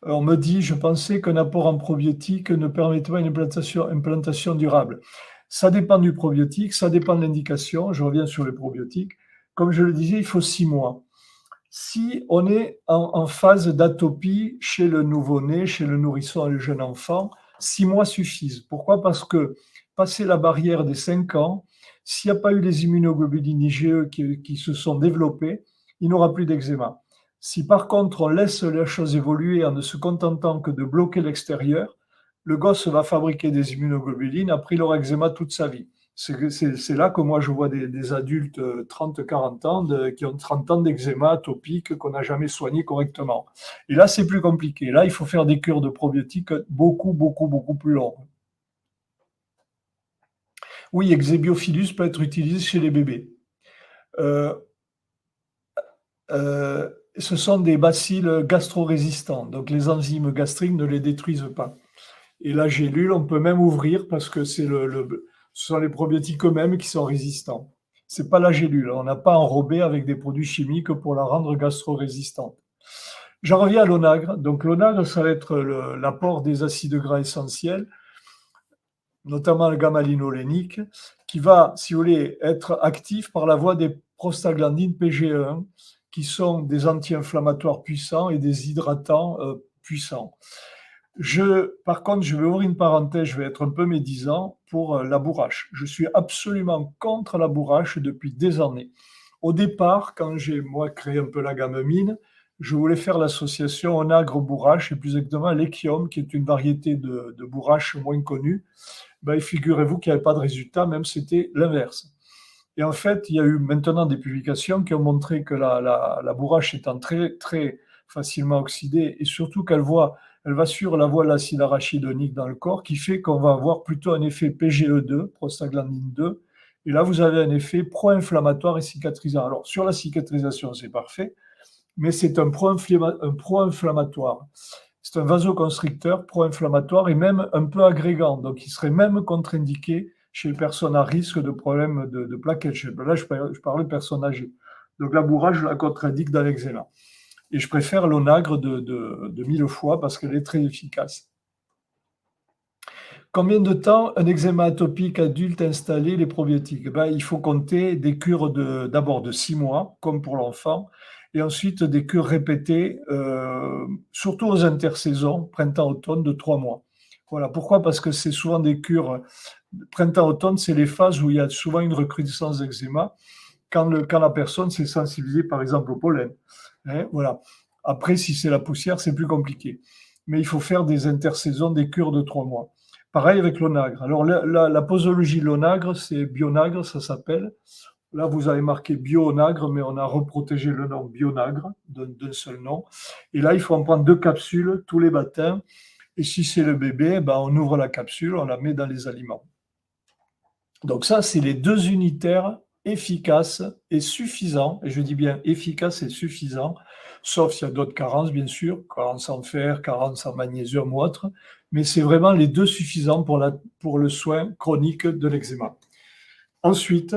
On me dit, je pensais qu'un apport en probiotique ne permettait pas une implantation durable. Ça dépend du probiotique, ça dépend de l'indication. Je reviens sur les probiotiques. Comme je le disais, il faut 6 mois. Si on est en phase d'atopie chez le nouveau-né, chez le nourrisson et le jeune enfant, 6 mois suffisent. Pourquoi ? Parce que, passé la barrière des 5 ans, s'il n'y a pas eu les immunoglobulines IgE qui se sont développées, il n'aura plus d'eczéma. Si par contre on laisse la chose évoluer en ne se contentant que de bloquer l'extérieur, le gosse va fabriquer des immunoglobulines, après il aura eczéma toute sa vie. C'est là que moi je vois des adultes 30-40 ans qui ont 30 ans d'eczéma atopique qu'on n'a jamais soigné correctement. Et là c'est plus compliqué. Là il faut faire des cures de probiotiques beaucoup plus longues. Oui, Eczébiophilus peut être utilisé chez les bébés. Ce sont des bacilles gastro-résistants, donc les enzymes gastriques ne les détruisent pas. Et la gélule, on peut même ouvrir parce que ce sont les probiotiques eux-mêmes qui sont résistants. C'est pas la gélule, on n'a pas enrobé avec des produits chimiques pour la rendre gastro-résistante. J'en reviens à l'onagre. Donc l'onagre, ça va être l'apport des acides gras essentiels, notamment le gamma-linolénique, qui va, si vous voulez, être actif par la voie des prostaglandines PGE1, qui sont des anti-inflammatoires puissants et des hydratants puissants. Par contre, je vais ouvrir une parenthèse, je vais être un peu médisant pour la bourrache. Je suis absolument contre la bourrache depuis des années. Au départ, quand j'ai, moi, créé un peu la gamme mine, je voulais faire l'association onagre-bourrache, et plus exactement l'échium, qui est une variété de bourrache moins connue. Figurez-vous qu'il n'y avait pas de résultat, même c'était l'inverse. Et en fait, il y a eu maintenant des publications qui ont montré que la bourrache étant très, très facilement oxydée, et surtout elle va sur la voie de l'acide arachidonique dans le corps, qui fait qu'on va avoir plutôt un effet PGE2, prostaglandine 2, Et là, vous avez un effet pro-inflammatoire et cicatrisant. Alors, sur la cicatrisation, c'est parfait, mais c'est un pro-inflammatoire. C'est un vasoconstricteur pro-inflammatoire et même un peu agrégant. Donc, il serait même contre-indiqué chez les personnes à risque de problèmes de plaquettes. Là, je parlais de personnes âgées. Donc, la bourrage, je la contre-indique dans l'eczéma. Et je préfère l'onagre de 1000 fois parce qu'elle est très efficace. Combien de temps un eczéma atopique adulte installé les probiotiques? Il faut compter des cures d'abord de 6 mois, comme pour l'enfant, et ensuite des cures répétées, surtout aux intersaisons, printemps-automne, de 3 mois. Voilà. Pourquoi? Parce que c'est souvent des cures, printemps-automne, c'est les phases où il y a souvent une recrudescence d'eczéma, quand la personne s'est sensibilisée, par exemple, au pollen. Voilà. Après, si c'est la poussière, c'est plus compliqué. Mais il faut faire des intersaisons, des cures de 3 mois. Pareil avec l'onagre. Alors, la posologie de l'onagre, c'est bionagre, ça s'appelle. Là, vous avez marqué bio-onagre, mais on a reprotégé le nom bionagre d'un seul nom. Et là, il faut en prendre 2 capsules tous les matins. Et si c'est le bébé, on ouvre la capsule, on la met dans les aliments. Donc ça, c'est les 2 unitaires efficaces et suffisants. Et je dis bien efficaces et suffisants, sauf s'il y a d'autres carences, bien sûr, carences en fer, carences en magnésium ou autre. Mais c'est vraiment les 2 suffisants pour le soin chronique de l'eczéma. Ensuite,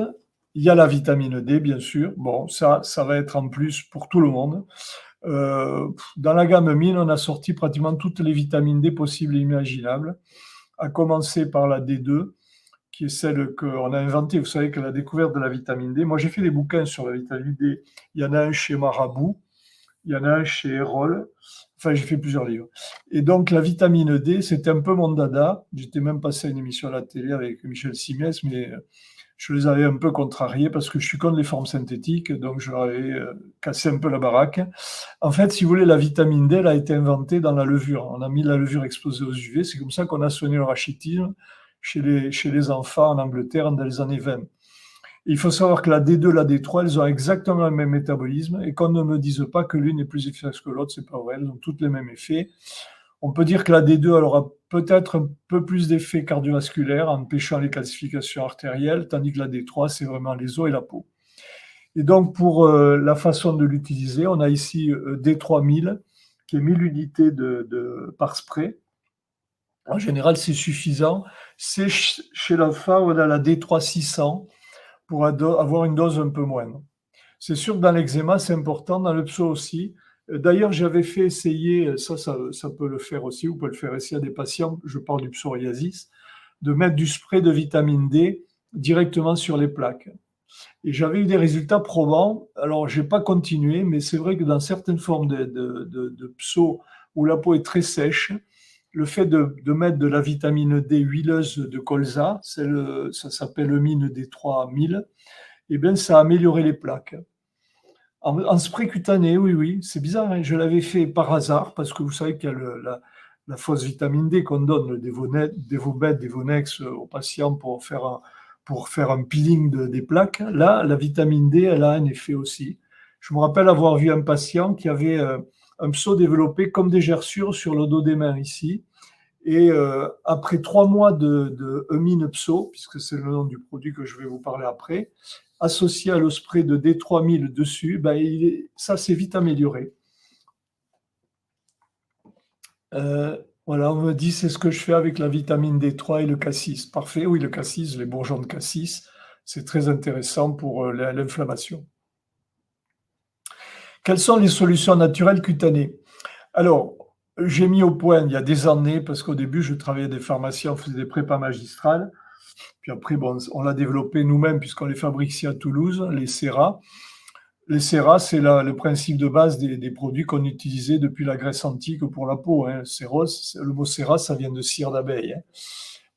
il y a la vitamine D, bien sûr. Bon, ça va être en plus pour tout le monde. Dans la gamme Mine, on a sorti pratiquement toutes les vitamines D possibles et imaginables, à commencer par la D2, qui est celle qu'on a inventée. Vous savez que la découverte de la vitamine D, moi j'ai fait des bouquins sur la vitamine D. Il y en a un chez Marabout, il y en a un chez Erol. Enfin, j'ai fait plusieurs livres. Et donc, la vitamine D, c'était un peu mon dada. J'étais même passé à une émission à la télé avec Michel Simès, mais je les avais un peu contrariés parce que je suis contre les formes synthétiques, donc je leur avais cassé un peu la baraque. En fait, si vous voulez, la vitamine D, elle a été inventée dans la levure. On a mis la levure exposée aux UV. C'est comme ça qu'on a soigné le rachitisme chez les enfants en Angleterre dans les années 20. Il faut savoir que la D2 et la D3, elles ont exactement le même métabolisme et qu'on ne me dise pas que l'une est plus efficace que l'autre, c'est pas vrai, elles ont toutes les mêmes effets. On peut dire que la D2 elle aura peut-être un peu plus d'effets cardiovasculaires en empêchant les calcifications artérielles, tandis que la D3, c'est vraiment les os et la peau. Et donc, pour la façon de l'utiliser, on a ici D3000, qui est 1000 unités par spray. En général, c'est suffisant. C'est chez l'enfant, on a la D3600 pour avoir une dose un peu moindre. C'est sûr que dans l'eczéma, c'est important, dans le pso aussi. D'ailleurs, j'avais fait essayer, ça peut le faire aussi, vous pouvez le faire essayer à des patients, je parle du psoriasis, de mettre du spray de vitamine D directement sur les plaques. Et j'avais eu des résultats probants. Alors, je n'ai pas continué, mais c'est vrai que dans certaines formes de pso où la peau est très sèche, le fait de mettre de la vitamine D huileuse de colza, ça s'appelle mine D3000, et bien, ça a amélioré les plaques. En spray cutané, oui, c'est bizarre, hein, je l'avais fait par hasard, parce que vous savez qu'il y a la fausse vitamine D qu'on donne, le Devonex aux patients pour faire un peeling des plaques. Là, la vitamine D, elle a un effet aussi. Je me rappelle avoir vu un patient qui avait un pso développé comme des gerçures sur le dos des mains ici. Et après 3 mois de Eumine Pso, puisque c'est le nom du produit que je vais vous parler après, associé à le spray de D3000 dessus, ça s'est vite amélioré. Voilà, on me dit c'est ce que je fais avec la vitamine D3 et le cassis. Parfait, oui, le cassis, les bourgeons de cassis, c'est très intéressant pour l'inflammation. Quelles sont les solutions naturelles cutanées? Alors, j'ai mis au point il y a des années, parce qu'au début, je travaillais à des pharmacies, on faisait des prépas magistrales. Puis après, on l'a développé nous-mêmes, puisqu'on les fabrique ici à Toulouse, les séras. Les séras, c'est le principe de base des produits qu'on utilisait depuis la Grèce antique pour la peau. Hein. Le mot séras, ça vient de cire d'abeille. Hein.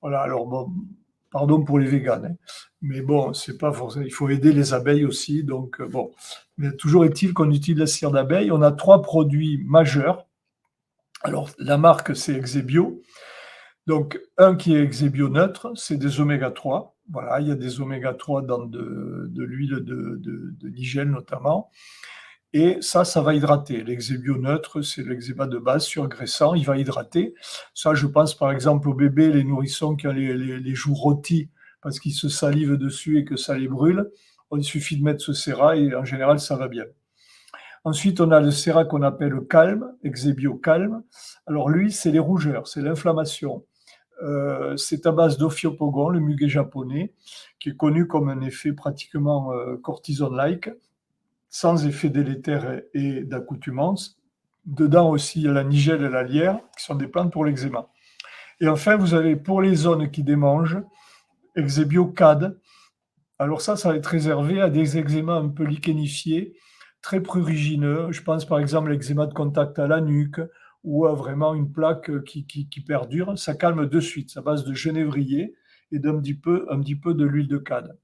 Voilà, alors bon, pardon pour les véganes. Hein. Mais bon, c'est pas forcément. Il faut aider les abeilles aussi. Donc, bon. Mais toujours est-il qu'on utilise la cire d'abeille. On a 3 produits majeurs. Alors, la marque, c'est Exebio. Donc, un qui est Exebio neutre, c'est des oméga 3. Voilà, il y a des oméga 3 dans de l'huile de nigel notamment. Et ça va hydrater. L'exébio neutre, c'est l'eczéma de base surgraissant, il va hydrater. Ça, je pense par exemple aux bébés, les nourrissons qui ont les joues rôties parce qu'ils se salivent dessus et que ça les brûle. Il suffit de mettre ce sérat et en général, ça va bien. Ensuite, on a le sérat qu'on appelle calme, Exebio calme. Alors lui, c'est les rougeurs, c'est l'inflammation. C'est à base d'ophiopogon, le muguet japonais, qui est connu comme un effet pratiquement cortisone-like, sans effet délétère et d'accoutumance. Dedans aussi, il y a la nigelle et la lierre, qui sont des plantes pour l'eczéma. Et enfin, vous avez pour les zones qui démangent, Exebio cad. Alors ça va être réservé à des eczémas un peu lichenifiés, très prurigineux. Je pense par exemple à l'eczéma de contact à la nuque ou à vraiment une plaque qui perdure. Ça calme de suite, c'est à base de genévrier et un petit peu de l'huile de cad.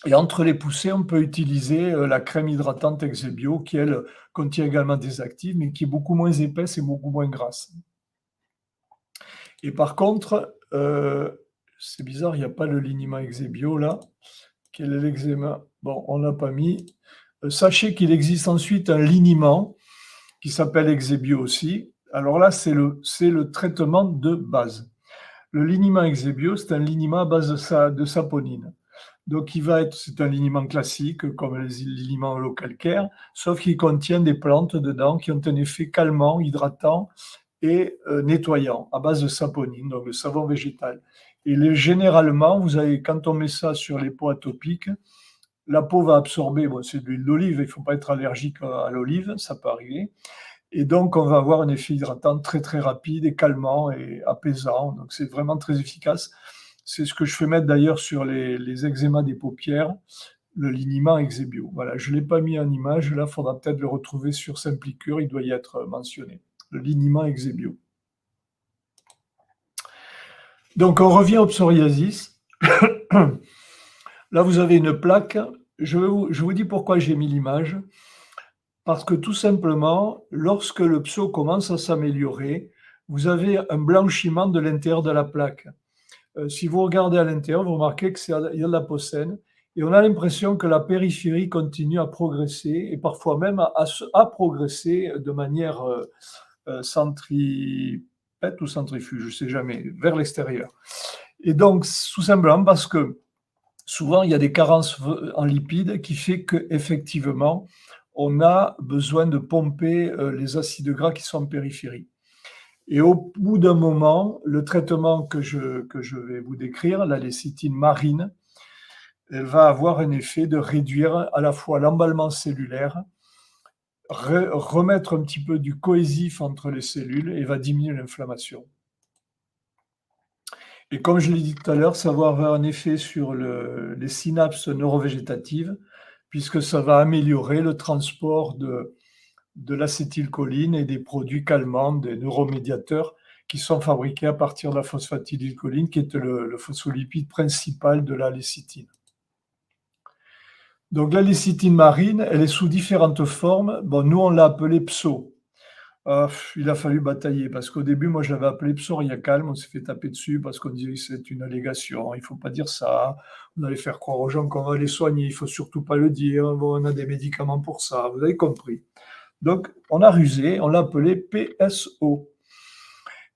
Et entre les poussées, on peut utiliser la crème hydratante Exebio qui, elle, contient également des actifs, mais qui est beaucoup moins épaisse et beaucoup moins grasse. Et par contre, c'est bizarre, il n'y a pas le liniment Exebio là. Quel est l'eczéma? Bon, on ne l'a pas mis. Sachez qu'il existe ensuite un liniment qui s'appelle Exebio aussi. Alors là, c'est le traitement de base. Le liniment Exebio, c'est un liniment à base de saponine. Donc, c'est un liniment classique, comme les liniments holocalcaires, sauf qu'il contient des plantes dedans qui ont un effet calmant, hydratant et nettoyant, à base de saponine, donc le savon végétal. Et généralement, quand on met ça sur les peaux atopiques, la peau va absorber, c'est de l'huile d'olive, il ne faut pas être allergique à l'olive, ça peut arriver. Et donc, on va avoir un effet hydratant très très rapide et calmant et apaisant. Donc, c'est vraiment très efficace. C'est ce que je fais mettre d'ailleurs sur les eczémas des paupières, le liniment Exebio. Voilà, je ne l'ai pas mis en image, là, il faudra peut-être le retrouver sur Simplicure, il doit y être mentionné. Le liniment Exebio. Donc, on revient au psoriasis. Là, vous avez une plaque. Je vous dis pourquoi j'ai mis l'image. Parce que tout simplement, lorsque le pso commence à s'améliorer, vous avez un blanchiment de l'intérieur de la plaque. Si vous regardez à l'intérieur, vous remarquez qu'il y a de la pocène et on a l'impression que la périphérie continue à progresser et parfois même à progresser de manière centripète ou centrifuge, je ne sais jamais, vers l'extérieur. Et donc, tout simplement parce que souvent, il y a des carences en lipides qui fait qu'effectivement, on a besoin de pomper les acides gras qui sont en périphérie. Et au bout d'un moment, le traitement que je vais vous décrire, la lécithine marine, elle va avoir un effet de réduire à la fois l'emballement cellulaire, remettre un petit peu du cohésif entre les cellules et va diminuer l'inflammation. Et comme je l'ai dit tout à l'heure, ça va avoir un effet sur les synapses neurovégétatives, puisque ça va améliorer le transport de l'acétylcholine et des produits calmants, des neuromédiateurs qui sont fabriqués à partir de la phosphatidylcholine, qui est le phospholipide principal de la lécithine. Donc la lécithine marine, elle est sous différentes formes. Bon, nous, on l'a appelée PSO. Il a fallu batailler parce qu'au début, moi, je l'avais appelé psoriacalme. On s'est fait taper dessus parce qu'on disait que c'est une allégation. Il ne faut pas dire ça. On allait faire croire aux gens qu'on va les soigner. Il ne faut surtout pas le dire. Bon, on a des médicaments pour ça. Vous avez compris. Donc, on a rusé. On l'a appelé PSO.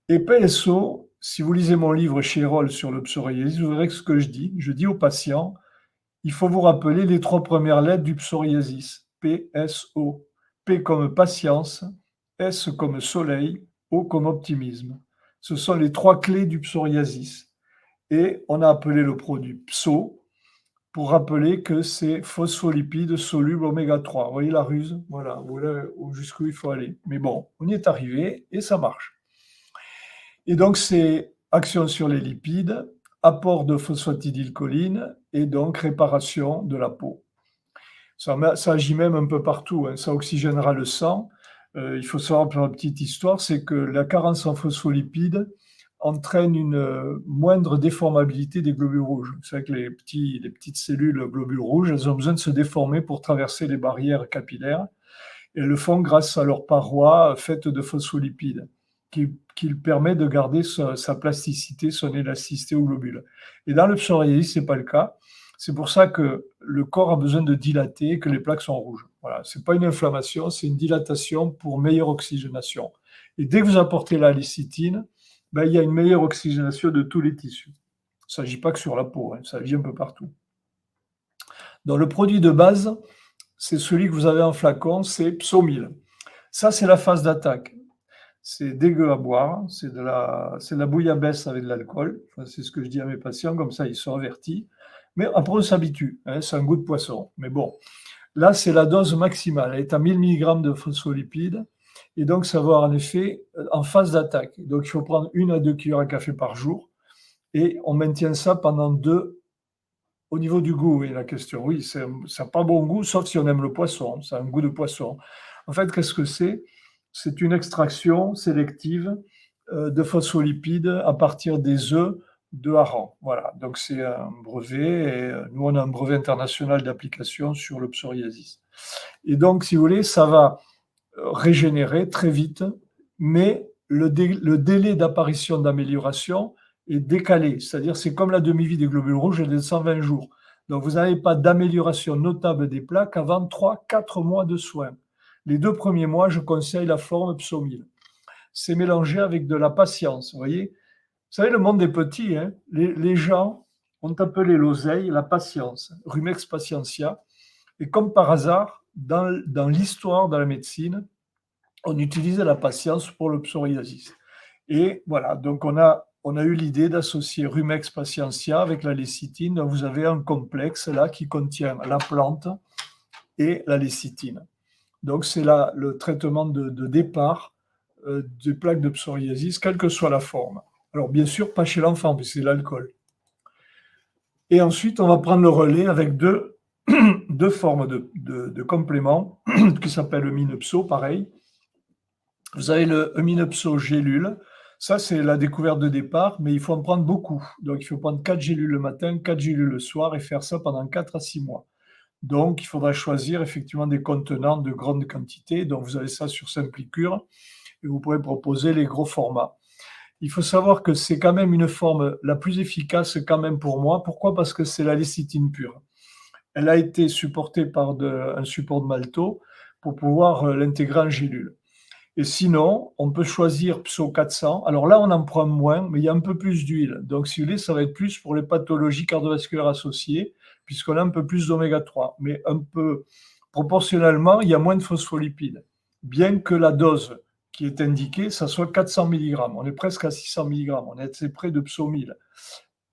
Et PSO, si vous lisez mon livre chez Roll sur le psoriasis, vous verrez ce que je dis. Je dis aux patients, il faut vous rappeler les 3 premières lettres du psoriasis. PSO. P comme patience, S comme soleil, O comme optimisme. Ce sont les 3 clés du psoriasis. Et on a appelé le produit PSO pour rappeler que c'est phospholipide soluble oméga 3. Vous voyez la ruse? Voilà, voilà jusqu'où il faut aller. Mais bon, on y est arrivé et ça marche. Et donc, c'est action sur les lipides, apport de phosphatidylcholine et donc réparation de la peau. Ça agit même un peu partout, hein. Ça oxygénera le sang. Il faut savoir, pour une petite histoire, c'est que la carence en phospholipides entraîne une moindre déformabilité des globules rouges. Vous savez que les petites cellules globules rouges, elles ont besoin de se déformer pour traverser les barrières capillaires. Et elles le font grâce à leur paroi faite de phospholipides, qui permet de garder sa plasticité, son élasticité aux globules. Et dans le psoriasis, ce n'est pas le cas. C'est pour ça que le corps a besoin de dilater et que les plaques sont rouges. Voilà, ce n'est pas une inflammation, c'est une dilatation pour meilleure oxygénation. Et dès que vous apportez la lécithine, il y a une meilleure oxygénation de tous les tissus. ne s'agit pas que sur la peau, hein, ça agit un peu partout. Donc le produit de base, c'est celui que vous avez en flacon, c'est Pso-1000. Ça, c'est la phase d'attaque. C'est dégueu à boire, c'est de la bouillabaisse avec de l'alcool. Enfin, c'est ce que je dis à mes patients, comme ça ils sont avertis. Mais après, on s'habitue, hein, c'est un goût de poisson. Mais bon, là, c'est la dose maximale. Elle est à 1000 mg de phospholipides. Et donc, ça va avoir un effet en phase d'attaque. Donc, il faut prendre 1 à 2 cuillères à café par jour. Et on maintient ça pendant 2. Au niveau du goût, oui, la question. Oui, ça n'a pas bon goût, sauf si on aime le poisson. Ça a un goût de poisson. En fait, qu'est-ce que c'est? C'est une extraction sélective de phospholipides à partir des œufs de hareng. Voilà, donc c'est un brevet, et nous on a un brevet international d'application sur le psoriasis. Et donc, si vous voulez, ça va régénérer très vite, mais le délai d'apparition d'amélioration est décalé, c'est-à-dire c'est comme la demi-vie des globules rouges, elle est de 120 jours. Donc vous n'avez pas d'amélioration notable des plaques avant 3-4 mois de soins. Les 2 premiers mois, je conseille la forme Pso-1000. C'est mélangé avec de la patience, vous voyez. Vous savez, le monde est petit, hein. Les gens ont appelé l'oseille la patience, Rumex patientia. Et comme par hasard, dans l'histoire de la médecine, on utilisait la patience pour le psoriasis. Et voilà, donc on a eu l'idée d'associer Rumex patientia avec la lécithine. Donc vous avez un complexe là qui contient la plante et la lécithine. Donc c'est là le traitement de départ des plaques de psoriasis, quelle que soit la forme. Alors bien sûr, pas chez l'enfant, puisque c'est l'alcool. Et ensuite, on va prendre le relais avec deux formes de compléments qui s'appellent Minepso, pareil. Vous avez le Minepso gélule. Ça, c'est la découverte de départ, mais il faut en prendre beaucoup. Donc, il faut prendre 4 gélules le matin, 4 gélules le soir et faire ça pendant 4 à 6 mois. Donc, il faudra choisir effectivement des contenants de grande quantité. Donc, vous avez ça sur Simplicure et vous pourrez proposer les gros formats. Il faut savoir que c'est quand même une forme la plus efficace quand même pour moi. Pourquoi? Parce que c'est la lécithine pure. Elle a été supportée par un support de maltose pour pouvoir l'intégrer en gélule. Et sinon, on peut choisir Pso 400. Alors là, on en prend moins, mais il y a un peu plus d'huile. Donc, si vous voulez, ça va être plus pour les pathologies cardiovasculaires associées, puisqu'on a un peu plus d'oméga 3. Mais un peu proportionnellement, il y a moins de phospholipides. Bien que la dose qui est indiquée, ça soit 400 mg. On est presque à 600 mg. On est assez près de Pso 1000.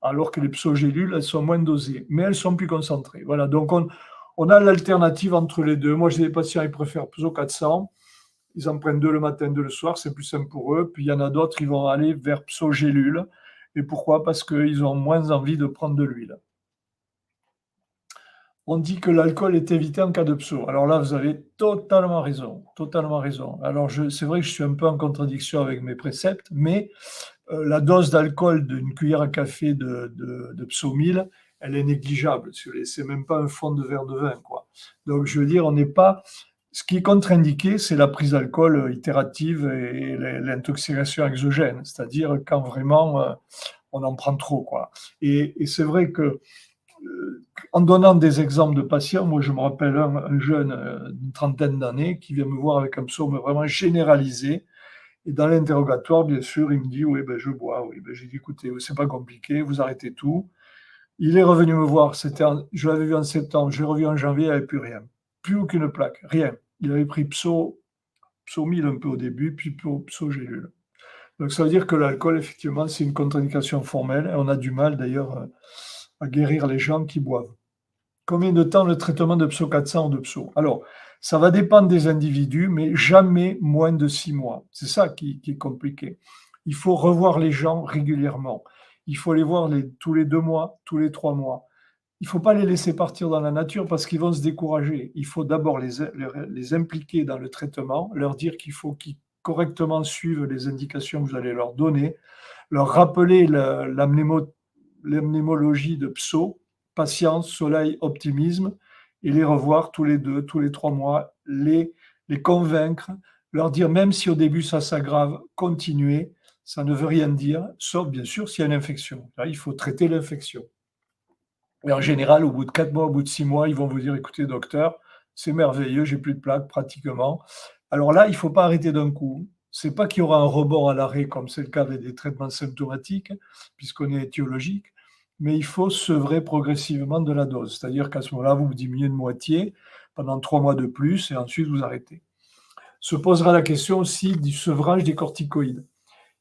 Alors que les psogélules, elles sont moins dosées, mais elles sont plus concentrées. Voilà, donc on a l'alternative entre les deux. Moi, j'ai des patients qui préfèrent Pso 400. Ils en prennent 2 le matin, 2 le soir, c'est plus simple pour eux. Puis il y en a d'autres, ils vont aller vers psogélule. Et pourquoi? Parce qu'ils ont moins envie de prendre de l'huile. On dit que l'alcool est évité en cas de pso. Alors là, vous avez totalement raison, totalement raison. Alors c'est vrai que je suis un peu en contradiction avec mes préceptes, mais la dose d'alcool d'une cuillère à café de Pso 1000, elle est négligeable. C'est même pas un fond de verre de vin, quoi. Donc je veux dire, on n'est pas. Ce qui est contre-indiqué, c'est la prise d'alcool itérative et l'intoxication exogène, c'est-à-dire quand vraiment on en prend trop, quoi. Et c'est vrai que en donnant des exemples de patients, moi je me rappelle un jeune d'une trentaine d'années qui vient me voir avec un psaume vraiment généralisé. Et dans l'interrogatoire, bien sûr, il me dit oui, ben, je bois. Oui, ben, j'ai dit écoutez, c'est pas compliqué, vous arrêtez tout. Il est revenu me voir, je l'avais vu en septembre, je l'ai revu en janvier, il n'y avait plus rien. Plus aucune plaque, rien. Il avait pris Pso 1000 un peu au début, puis Pso gélule. Donc ça veut dire que l'alcool, effectivement, c'est une contre-indication formelle. Et on a du mal d'ailleurs à guérir les gens qui boivent. Combien de temps le traitement de Pso 400 ou de Pso? Alors, ça va dépendre des individus, mais jamais moins de 6 mois. C'est ça qui est compliqué. Il faut revoir les gens régulièrement. Il faut les voir tous les 2 mois, tous les 3 mois. Il ne faut pas les laisser partir dans la nature parce qu'ils vont se décourager. Il faut d'abord les impliquer dans le traitement, leur dire qu'il faut qu'ils correctement suivent les indications que vous allez leur donner, leur rappeler l'amnémologie de Pso, patience, soleil, optimisme, et les revoir tous les 2, tous les 3 mois, les convaincre, leur dire même si au début ça s'aggrave, continuez, ça ne veut rien dire, sauf bien sûr s'il y a une infection. Là, il faut traiter l'infection. Et en général, au bout de 4 mois, au bout de 6 mois, ils vont vous dire, écoutez, docteur, c'est merveilleux, j'ai plus de plaques pratiquement. Alors là, il ne faut pas arrêter d'un coup. Ce n'est pas qu'il y aura un rebond à l'arrêt, comme c'est le cas avec des traitements symptomatiques, puisqu'on est étiologique, mais il faut sevrer progressivement de la dose. C'est-à-dire qu'à ce moment-là, vous diminuez de moitié pendant 3 mois de plus et ensuite vous arrêtez. Se posera la question aussi du sevrage des corticoïdes.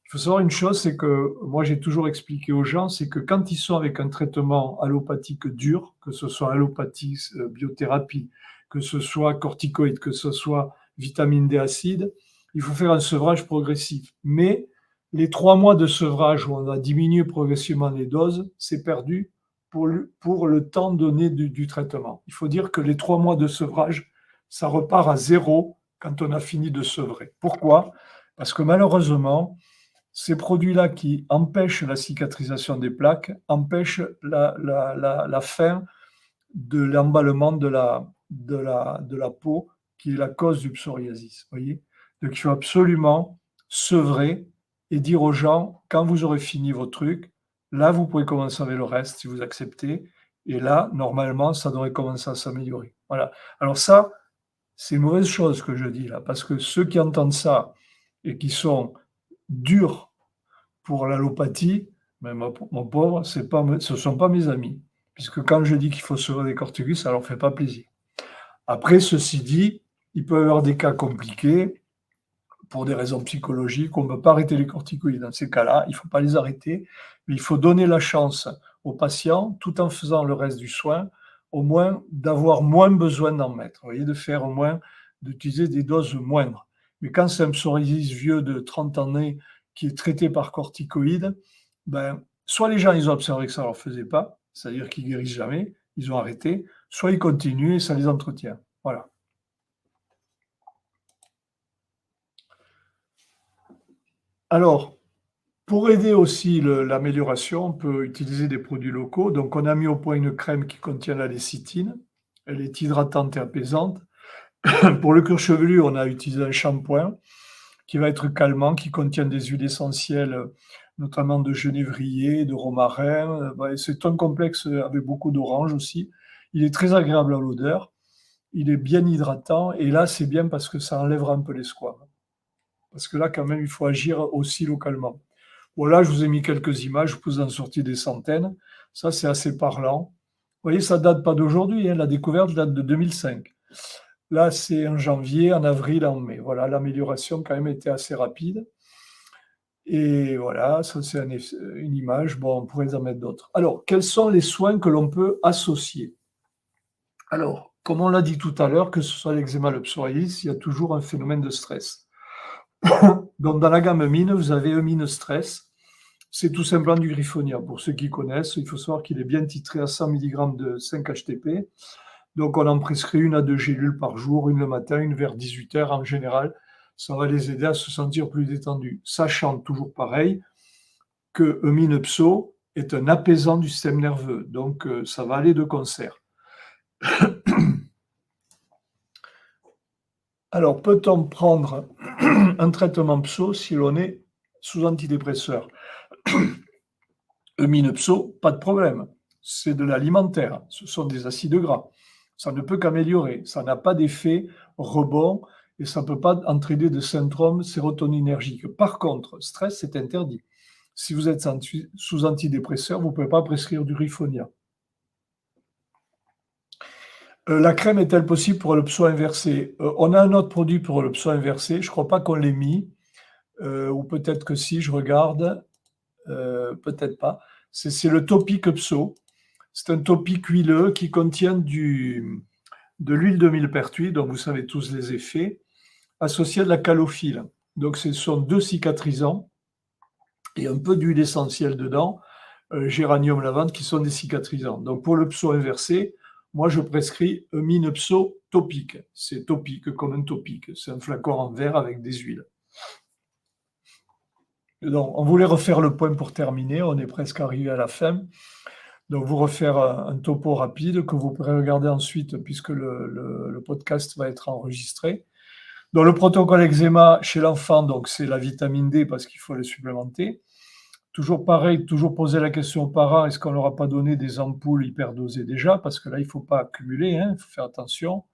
Il faut savoir une chose, c'est que moi j'ai toujours expliqué aux gens, c'est que quand ils sont avec un traitement allopathique dur, que ce soit allopathie, biothérapie, que ce soit corticoïde, que ce soit vitamine D acide, il faut faire un sevrage progressif. Mais les 3 mois de sevrage où on a diminué progressivement les doses, c'est perdu pour le temps donné du traitement. Il faut dire que les 3 mois de sevrage, ça repart à zéro quand on a fini de sevrer. Pourquoi? Parce que malheureusement, ces produits-là qui empêchent la cicatrisation des plaques empêchent la fin de l'emballement de la peau, qui est la cause du psoriasis. Voyez. Donc il faut absolument sevrer et dire aux gens, quand vous aurez fini vos trucs, là vous pouvez commencer avec le reste si vous acceptez, et là, normalement, ça devrait commencer à s'améliorer. Voilà. Alors ça, c'est une mauvaise chose que je dis là, parce que ceux qui entendent ça et qui sont durs pour l'allopathie, mais mon pauvre, ce ne sont pas mes amis. Puisque quand je dis qu'il faut se des corticoïdes, ça ne leur fait pas plaisir. Après, ceci dit, il peut y avoir des cas compliqués pour des raisons psychologiques. On ne peut pas arrêter les corticoïdes. Dans ces cas-là, il ne faut pas les arrêter, mais il faut donner la chance aux patients, tout en faisant le reste du soin, au moins d'avoir moins besoin d'en mettre. Vous voyez, de faire au moins, d'utiliser des doses moindres. Mais quand c'est un psoriasis vieux de 30 années qui est traité par corticoïdes, ben, soit les gens ils ont observé que ça ne leur faisait pas, c'est-à-dire qu'ils ne guérissent jamais, ils ont arrêté, soit ils continuent et ça les entretient. Voilà. Alors, pour aider aussi l'amélioration, on peut utiliser des produits locaux. Donc, on a mis au point une crème qui contient la lécithine. Elle est hydratante et apaisante. Pour le cuir chevelu, on a utilisé un shampoing qui va être calmant, qui contient des huiles essentielles, notamment de genévrier, de romarin. C'est un complexe avec beaucoup d'orange aussi. Il est très agréable à l'odeur. Il est bien hydratant. Et là, c'est bien parce que ça enlèvera un peu les squames. Parce que là, quand même, il faut agir aussi localement. Voilà, je vous ai mis quelques images, je vous en sortis des centaines. Ça, c'est assez parlant. Vous voyez, ça date pas d'aujourd'hui, hein. La découverte date de 2005. Là, c'est en janvier, en avril, en mai. Voilà, l'amélioration quand même était assez rapide. Et voilà, ça c'est une image. Bon, on pourrait en mettre d'autres. Alors, quels sont les soins que l'on peut associer? Alors, comme on l'a dit tout à l'heure, que ce soit l'eczéma, le psoriasis, il y a toujours un phénomène de stress. Donc, dans la gamme mine, vous avez Eumine Stress. C'est tout simplement du griffonia. Pour ceux qui connaissent, il faut savoir qu'il est bien titré à 100 mg de 5-HTP. Donc, on en prescrit 1 à 2 gélules par jour, une le matin, une vers 18h en général. Ça va les aider à se sentir plus détendus. Sachant toujours pareil que Eumine-Pso est un apaisant du système nerveux. Donc, ça va aller de concert. Alors, peut-on prendre un traitement pso si l'on est sous antidépresseur? Eumine-Pso, pas de problème. C'est de l'alimentaire. Ce sont des acides gras. Ça ne peut qu'améliorer. Ça n'a pas d'effet rebond et ça ne peut pas entraîner de syndrome sérotoninergique. Par contre, stress, c'est interdit. Si vous êtes sous antidépresseur, vous ne pouvez pas prescrire du Rifonia. La crème est-elle possible pour le pso inversé? On a un autre produit pour le pso inversé. Je ne crois pas qu'on l'ait mis. Ou peut-être que si, je regarde. Peut-être pas. C'est le Topic Pso. C'est un topique huileux qui contient de l'huile de millepertuis, dont vous savez tous les effets, associé à de la calophylle. Donc, ce sont 2 cicatrisants et un peu d'huile essentielle dedans, géranium, lavande, qui sont des cicatrisants. Donc, pour le pso inversé, moi, je prescris Eumine Pso topique. C'est topique comme un topique. C'est un flacon en verre avec des huiles. Donc, on voulait refaire le point pour terminer. On est presque arrivé à la fin. Donc, vous refaire un topo rapide que vous pourrez regarder ensuite puisque le podcast va être enregistré. Donc, le protocole eczéma chez l'enfant, donc c'est la vitamine D parce qu'il faut le supplémenter. Toujours pareil, toujours poser la question aux parents, est-ce qu'on ne leur a pas donné des ampoules hyperdosées déjà? Parce que là, il ne faut pas accumuler, hein, il faut faire attention.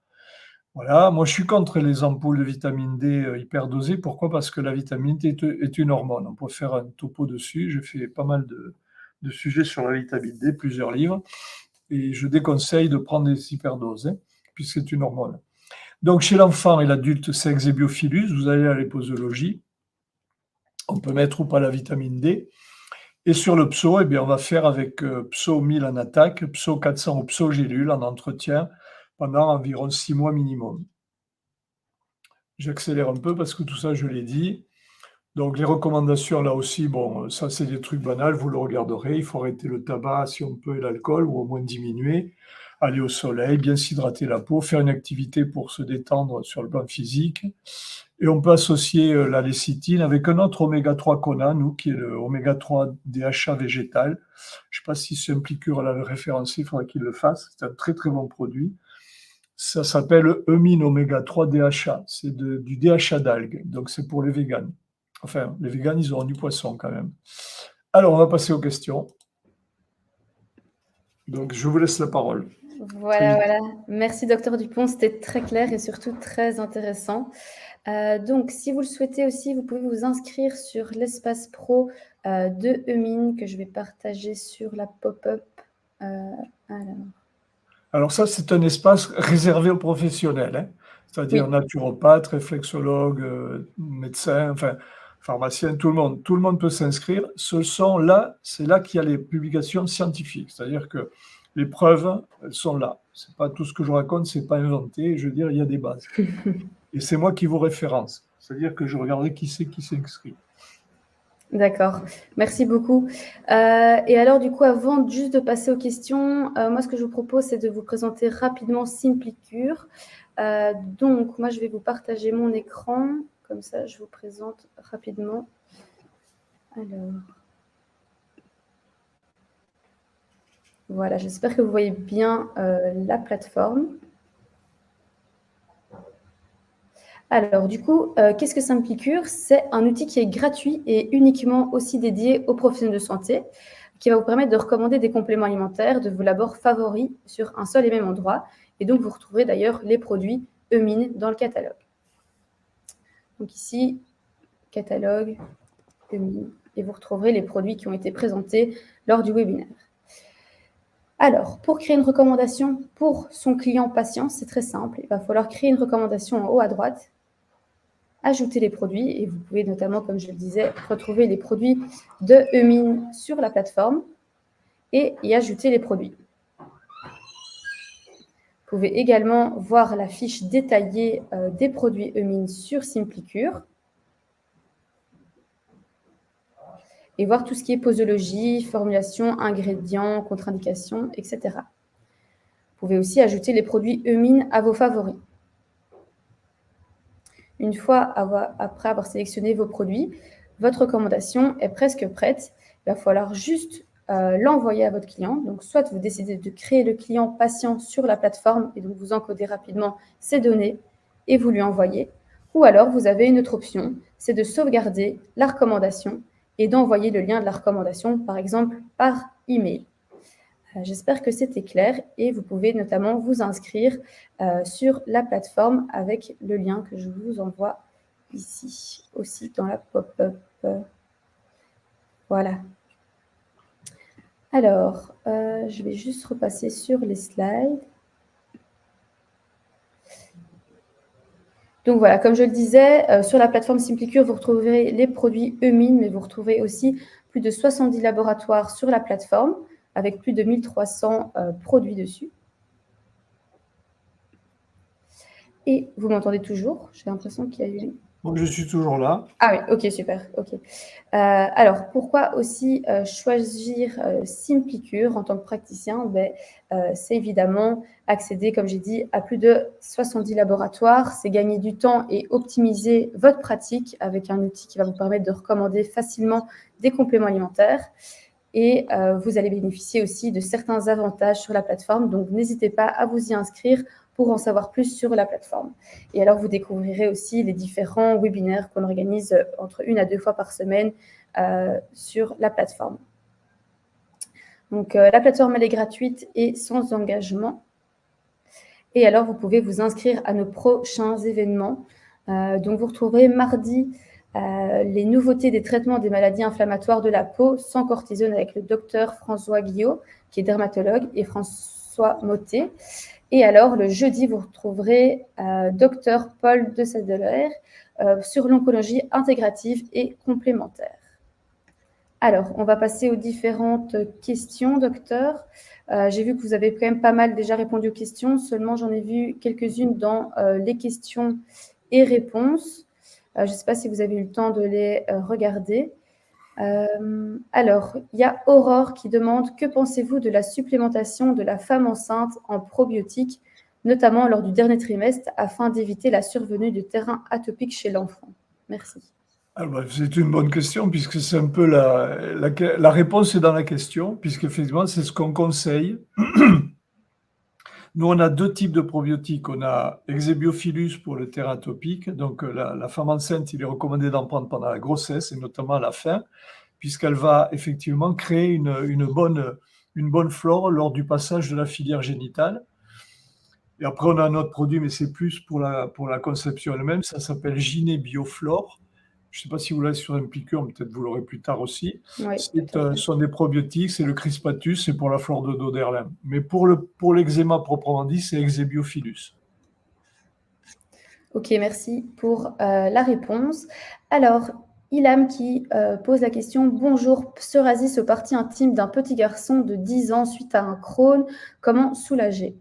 Voilà, moi je suis contre les ampoules de vitamine D hyperdosées. Pourquoi? Parce que la vitamine D est une hormone. On peut faire un topo dessus. J'ai fait pas mal de sujets sur la vitamine D, plusieurs livres, et je déconseille de prendre des hyperdoses, hein, puisque c'est une hormone. Donc, chez l'enfant et l'adulte, sexe et biophilus, vous allez à l'éposologie. On peut mettre ou pas la vitamine D. Et sur le PSO, eh bien, on va faire avec PSO 1000 en attaque, PSO 400 ou PSO gélule en entretien pendant environ 6 mois minimum. J'accélère un peu parce que tout ça, je l'ai dit. Donc, les recommandations, là aussi, bon, ça, c'est des trucs banals, vous le regarderez. Il faut arrêter le tabac si on peut et l'alcool, ou au moins diminuer. Aller au soleil, bien s'hydrater la peau, faire une activité pour se détendre sur le plan physique. Et on peut associer la lécithine avec un autre oméga 3 qu'on a, nous, qui est le oméga 3 DHA végétal. Je ne sais pas si Simplicore l'a référencé, il faudrait qu'il le fasse. C'est un très très bon produit. Ça s'appelle Eumine oméga 3 DHA. C'est du DHA d'algues, donc c'est pour les véganes. Enfin, les véganes, ils auront du poisson quand même. Alors, on va passer aux questions. Donc, je vous laisse la parole. Voilà, voilà. Merci, docteur Dupont. C'était très clair et surtout très intéressant. Donc, si vous le souhaitez aussi, vous pouvez vous inscrire sur l'espace pro de Eumine que je vais partager sur la pop-up. Alors ça, c'est un espace réservé aux professionnels, hein, c'est-à-dire Oui. naturopathes, réflexologues, médecins, enfin pharmaciens, tout le monde peut s'inscrire. C'est là qu'il y a les publications scientifiques, c'est-à-dire que les preuves, elles sont là. C'est pas tout ce que je raconte, c'est pas inventé. Je veux dire, il y a des bases. Et c'est moi qui vous référence, c'est-à-dire que je regarderai qui c'est qui s'inscrit. D'accord, merci beaucoup. Et alors, du coup, avant juste de passer aux questions, moi, ce que je vous propose, c'est de vous présenter rapidement Simplicure. Donc, moi, je vais vous partager mon écran. Comme ça, je vous présente rapidement. Alors, voilà, j'espère que vous voyez bien la plateforme. Alors, du coup, qu'est-ce que Simplicure? C'est un outil qui est gratuit et uniquement aussi dédié aux professionnels de santé, qui va vous permettre de recommander des compléments alimentaires de vos labors favoris sur un seul et même endroit. Et donc, vous retrouverez d'ailleurs les produits Eumine dans le catalogue. Donc ici, catalogue Eumine, et vous retrouverez les produits qui ont été présentés lors du webinaire. Alors, pour créer une recommandation pour son client patient, c'est très simple. Il va falloir créer une recommandation en haut à droite, ajouter les produits, et vous pouvez notamment, comme je le disais, retrouver les produits de Eumine sur la plateforme et y ajouter les produits. Vous pouvez également voir la fiche détaillée des produits Eumine sur Simplicure et voir tout ce qui est posologie, formulation, ingrédients, contre-indications, etc. Vous pouvez aussi ajouter les produits Eumine à vos favoris. Une fois après avoir sélectionné vos produits, votre recommandation est presque prête. Il va falloir juste l'envoyer à votre client. Donc, soit vous décidez de créer le client patient sur la plateforme et donc vous encodez rapidement ces données et vous lui envoyez. Ou alors, vous avez une autre option, c'est de sauvegarder la recommandation et d'envoyer le lien de la recommandation, par exemple, par email. J'espère que c'était clair et vous pouvez notamment vous inscrire sur la plateforme avec le lien que je vous envoie ici aussi dans la pop-up. Voilà. Alors, je vais juste repasser sur les slides. Donc voilà, comme je le disais, sur la plateforme Simplicure, vous retrouverez les produits Eumine, mais vous retrouverez aussi plus de 70 laboratoires sur la plateforme, avec plus de 1300 produits dessus. Et vous m'entendez toujours? J'ai l'impression qu'il y a eu... Donc, je suis toujours là. Ah oui, ok, super. Okay. Alors, pourquoi aussi choisir Simplicure en tant que praticien? C'est évidemment accéder, comme j'ai dit, à plus de 70 laboratoires. C'est gagner du temps et optimiser votre pratique avec un outil qui va vous permettre de recommander facilement des compléments alimentaires. Et vous allez bénéficier aussi de certains avantages sur la plateforme. Donc, n'hésitez pas à vous y inscrire pour en savoir plus sur la plateforme. Et alors, vous découvrirez aussi les différents webinaires qu'on organise entre 1 à 2 fois par semaine sur la plateforme. Donc, la plateforme, elle est gratuite et sans engagement. Et alors, vous pouvez vous inscrire à nos prochains événements. Donc, vous retrouverez mardi les nouveautés des traitements des maladies inflammatoires de la peau sans cortisone avec le docteur François Guillot, qui est dermatologue, et François Mottet. Et alors, le jeudi, vous retrouverez docteur Paul de Sadeler sur l'oncologie intégrative et complémentaire. Alors, on va passer aux différentes questions, docteur. J'ai vu que vous avez quand même pas mal déjà répondu aux questions, seulement j'en ai vu quelques-unes dans les questions et réponses. Je ne sais pas si vous avez eu le temps de les regarder. Alors, il y a Aurore qui demande « Que pensez-vous de la supplémentation de la femme enceinte en probiotiques, notamment lors du dernier trimestre, afin d'éviter la survenue de terrain atopique chez l'enfant ?» Merci. Alors, c'est une bonne question, puisque c'est un peu la réponse est dans la question, puisqu'effectivement, c'est ce qu'on conseille. Nous, on a deux types de probiotiques. On a Exebiophilus pour le terrain atopique. Donc, la femme enceinte, il est recommandé d'en prendre pendant la grossesse, et notamment à la fin, puisqu'elle va effectivement créer une bonne flore lors du passage de la filière génitale. Et après, on a un autre produit, mais c'est plus pour la conception elle-même. Ça s'appelle Gyné Bioflore. Je ne sais pas si vous l'avez sur un piqûre, peut-être vous l'aurez plus tard aussi. Oui, Ce sont des probiotiques, c'est le Crispatus, c'est pour la flore de Doderlin. Mais pour l'eczéma proprement dit, c'est Exebiophilus. Ok, merci pour la réponse. Alors, Ilham qui pose la question « Bonjour, psoriasis aux parties intimes d'un petit garçon de 10 ans suite à un Crohn, comment soulager ?»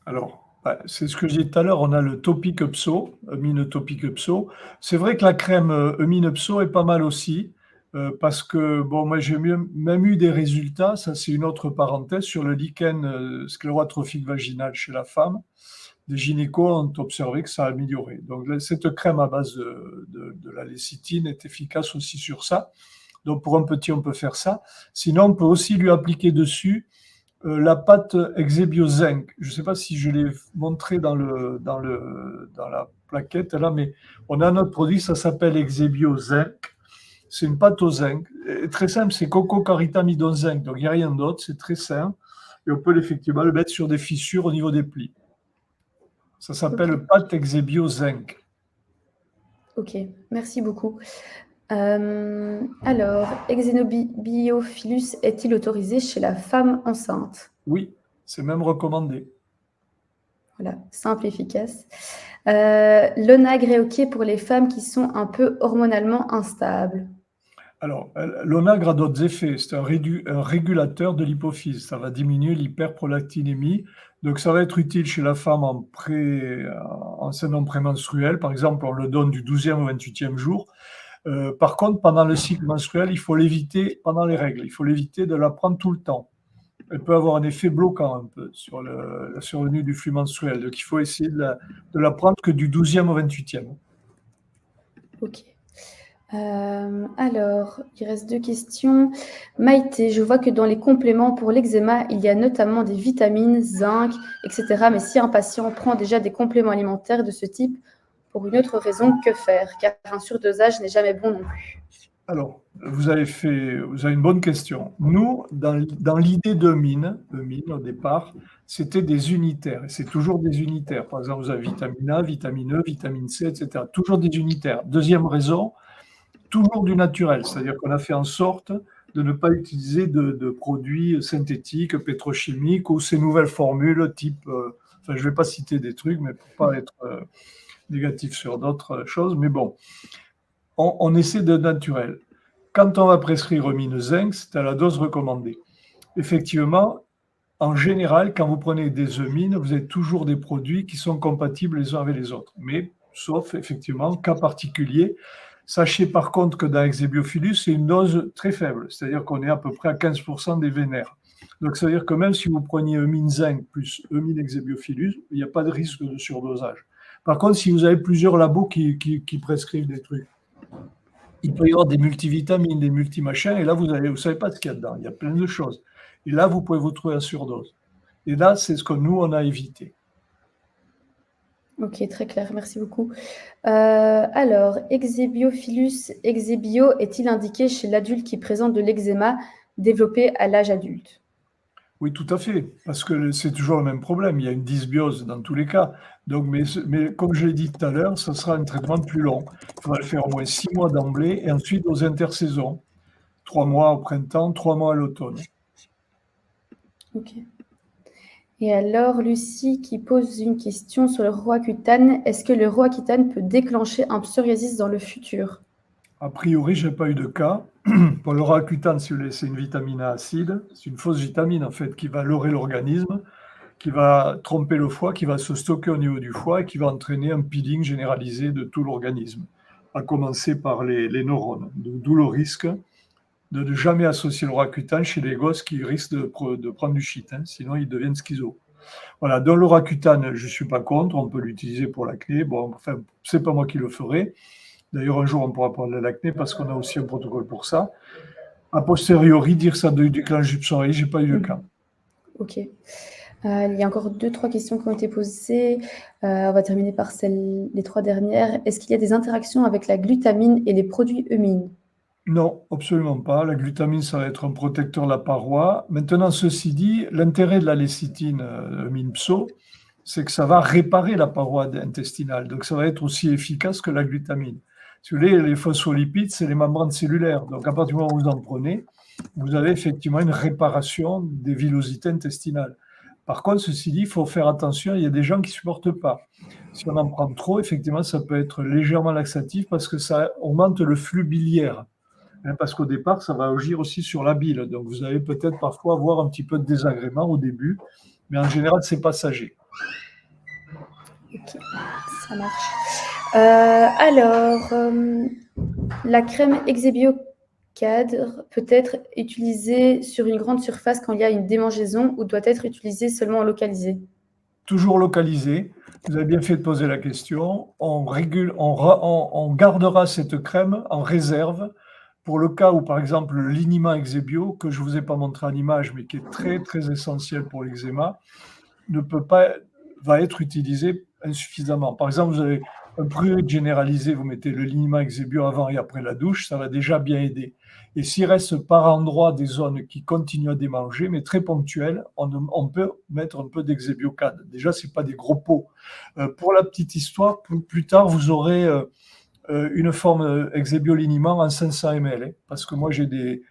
Alors, c'est ce que j'ai dit tout à l'heure, on a le Topic Upso, Eumine Topic Upso. C'est vrai que la crème Eumine Upso est pas mal aussi, parce que, bon, moi j'ai même eu des résultats, ça c'est une autre parenthèse, sur le lichen scléroatrophique vaginal chez la femme. Des gynécos ont observé que ça a amélioré. Donc cette crème à base de la lécithine est efficace aussi sur ça. Donc pour un petit, on peut faire ça. Sinon, on peut aussi lui appliquer dessus la pâte Exebio Zinc. Je ne sais pas si je l'ai montré dans la plaquette là, mais on a un autre produit, ça s'appelle Exebio Zinc. C'est une pâte au zinc. Et très simple, c'est coco caritamidon zinc. Donc il n'y a rien d'autre, c'est très simple. Et on peut effectivement le mettre sur des fissures au niveau des plis. Ça s'appelle pâte Exebio Zinc. Ok, merci beaucoup. Alors, Exenobiophilus est-il autorisé chez la femme enceinte? Oui, c'est même recommandé. Voilà, simple, efficace. L'onagre est OK pour les femmes qui sont un peu hormonalement instables? Alors, l'onagre a d'autres effets. C'est un régulateur de l'hypophyse. Ça va diminuer l'hyperprolactinémie. Donc, ça va être utile chez la femme en syndrome prémenstruel. Par exemple, on le donne du 12e au 28e jour. Par contre, pendant le cycle menstruel, il faut l'éviter pendant les règles. Il faut l'éviter de la prendre tout le temps. Elle peut avoir un effet bloquant un peu sur la survenue du flux menstruel. Donc, il faut essayer de la prendre que du 12e au 28e. Ok. Alors, il reste deux questions. Maïté, je vois que dans les compléments pour l'eczéma, il y a notamment des vitamines, zinc, etc. Mais si un patient prend déjà des compléments alimentaires de ce type pour une autre raison, que faire? Car un surdosage n'est jamais bon non plus. Alors, vous avez une bonne question. Nous, dans l'idée d'Eumine, au départ, c'était des unitaires. Et c'est toujours des unitaires. Par exemple, vous avez vitamine A, vitamine E, vitamine C, etc. Toujours des unitaires. Deuxième raison, toujours du naturel. C'est-à-dire qu'on a fait en sorte de ne pas utiliser de produits synthétiques, pétrochimiques ou ces nouvelles formules type... je ne vais pas citer des trucs, mais pour ne pas être négatif sur d'autres choses. Mais bon, on essaie de naturel. Quand on va prescrire Eumine Zinc, c'est à la dose recommandée. Effectivement, en général, quand vous prenez des eumines, vous avez toujours des produits qui sont compatibles les uns avec les autres. Mais, sauf effectivement, cas particulier. Sachez par contre que dans Exebiophilus, c'est une dose très faible. C'est-à-dire qu'on est à peu près à 15% des vénères. Donc, ça veut dire que même si vous preniez Eumine Zinc plus Eumine Exebiophilus, il n'y a pas de risque de surdosage. Par contre, si vous avez plusieurs labos qui prescrivent des trucs, il peut y avoir des multivitamines, des multimachins, et là, vous ne savez pas ce qu'il y a dedans. Il y a plein de choses. Et là, vous pouvez vous trouver à surdose. Et là, c'est ce que nous, on a évité. Ok, très clair, merci beaucoup. Alors, Exebiophilus exebio est-il indiqué chez l'adulte qui présente de l'eczéma développé à l'âge adulte? Oui, tout à fait, parce que c'est toujours le même problème. Il y a une dysbiose dans tous les cas. Donc, mais comme je l'ai dit tout à l'heure, ça sera un traitement plus long. Il faudra le faire au moins 6 mois d'emblée et ensuite aux intersaisons. 3 mois au printemps, 3 mois à l'automne. Ok. Et alors, Lucie qui pose une question sur le Roaccutane. Est-ce que le Roaccutane peut déclencher un psoriasis dans le futur? A priori, je n'ai pas eu de cas. Pour le Roaccutane, si vous voulez, c'est une vitamine A acide. C'est une fausse vitamine, en fait, qui va leurrer l'organisme, qui va tromper le foie, qui va se stocker au niveau du foie et qui va entraîner un peeling généralisé de tout l'organisme, à commencer par les neurones. D'où le risque de ne jamais associer le Roaccutane chez les gosses qui risquent de prendre du shit, hein, sinon ils deviennent schizo. Voilà, donc le Roaccutane, je ne suis pas contre, on peut l'utiliser pour l'acné. Bon, enfin, c'est pas moi qui le ferai. D'ailleurs, un jour, on pourra parler de l'acné parce qu'on a aussi un protocole pour ça. A posteriori, dire ça déclenche du psoriasis, je n'ai pas eu de cas. Ok. Il y a encore 2-3 questions qui ont été posées. On va terminer par les 3 dernières. Est-ce qu'il y a des interactions avec la glutamine et les produits eumine? Non, absolument pas. La glutamine, ça va être un protecteur de la paroi. Maintenant, ceci dit, l'intérêt de la lécithine Minpso, c'est que ça va réparer la paroi intestinale. Donc, ça va être aussi efficace que la glutamine. Si vous voulez, les phospholipides, c'est les membranes cellulaires. Donc, à partir du moment où vous en prenez, vous avez effectivement une réparation des villosités intestinales. Par contre, ceci dit, il faut faire attention, il y a des gens qui ne supportent pas. Si on en prend trop, effectivement, ça peut être légèrement laxatif parce que ça augmente le flux biliaire. Parce qu'au départ, ça va agir aussi sur la bile. Donc, vous allez peut-être parfois avoir un petit peu de désagrément au début, mais en général, c'est passager. Ok, ça marche. La crème Exebio Cadre peut être utilisée sur une grande surface quand il y a une démangeaison ou doit être utilisée seulement localisée? Toujours localisé. Vous avez bien fait de poser la question. On gardera cette crème en réserve pour le cas où, par exemple, le Linima Exebio, que je ne vous ai pas montré en image, mais qui est très, très essentiel pour l'eczéma, va être utilisé insuffisamment. Par exemple, vous avez un prurite généralisé, vous mettez le Linima Exebio avant et après la douche, ça va déjà bien aider. Et s'il reste par endroit des zones qui continuent à démanger, mais très ponctuelles, on peut mettre un peu d'Exebiocade. Déjà, ce n'est pas des gros pots. Pour la petite histoire, plus tard, vous aurez une forme Exebio-Linima en 500 ml. Parce que moi, j'ai des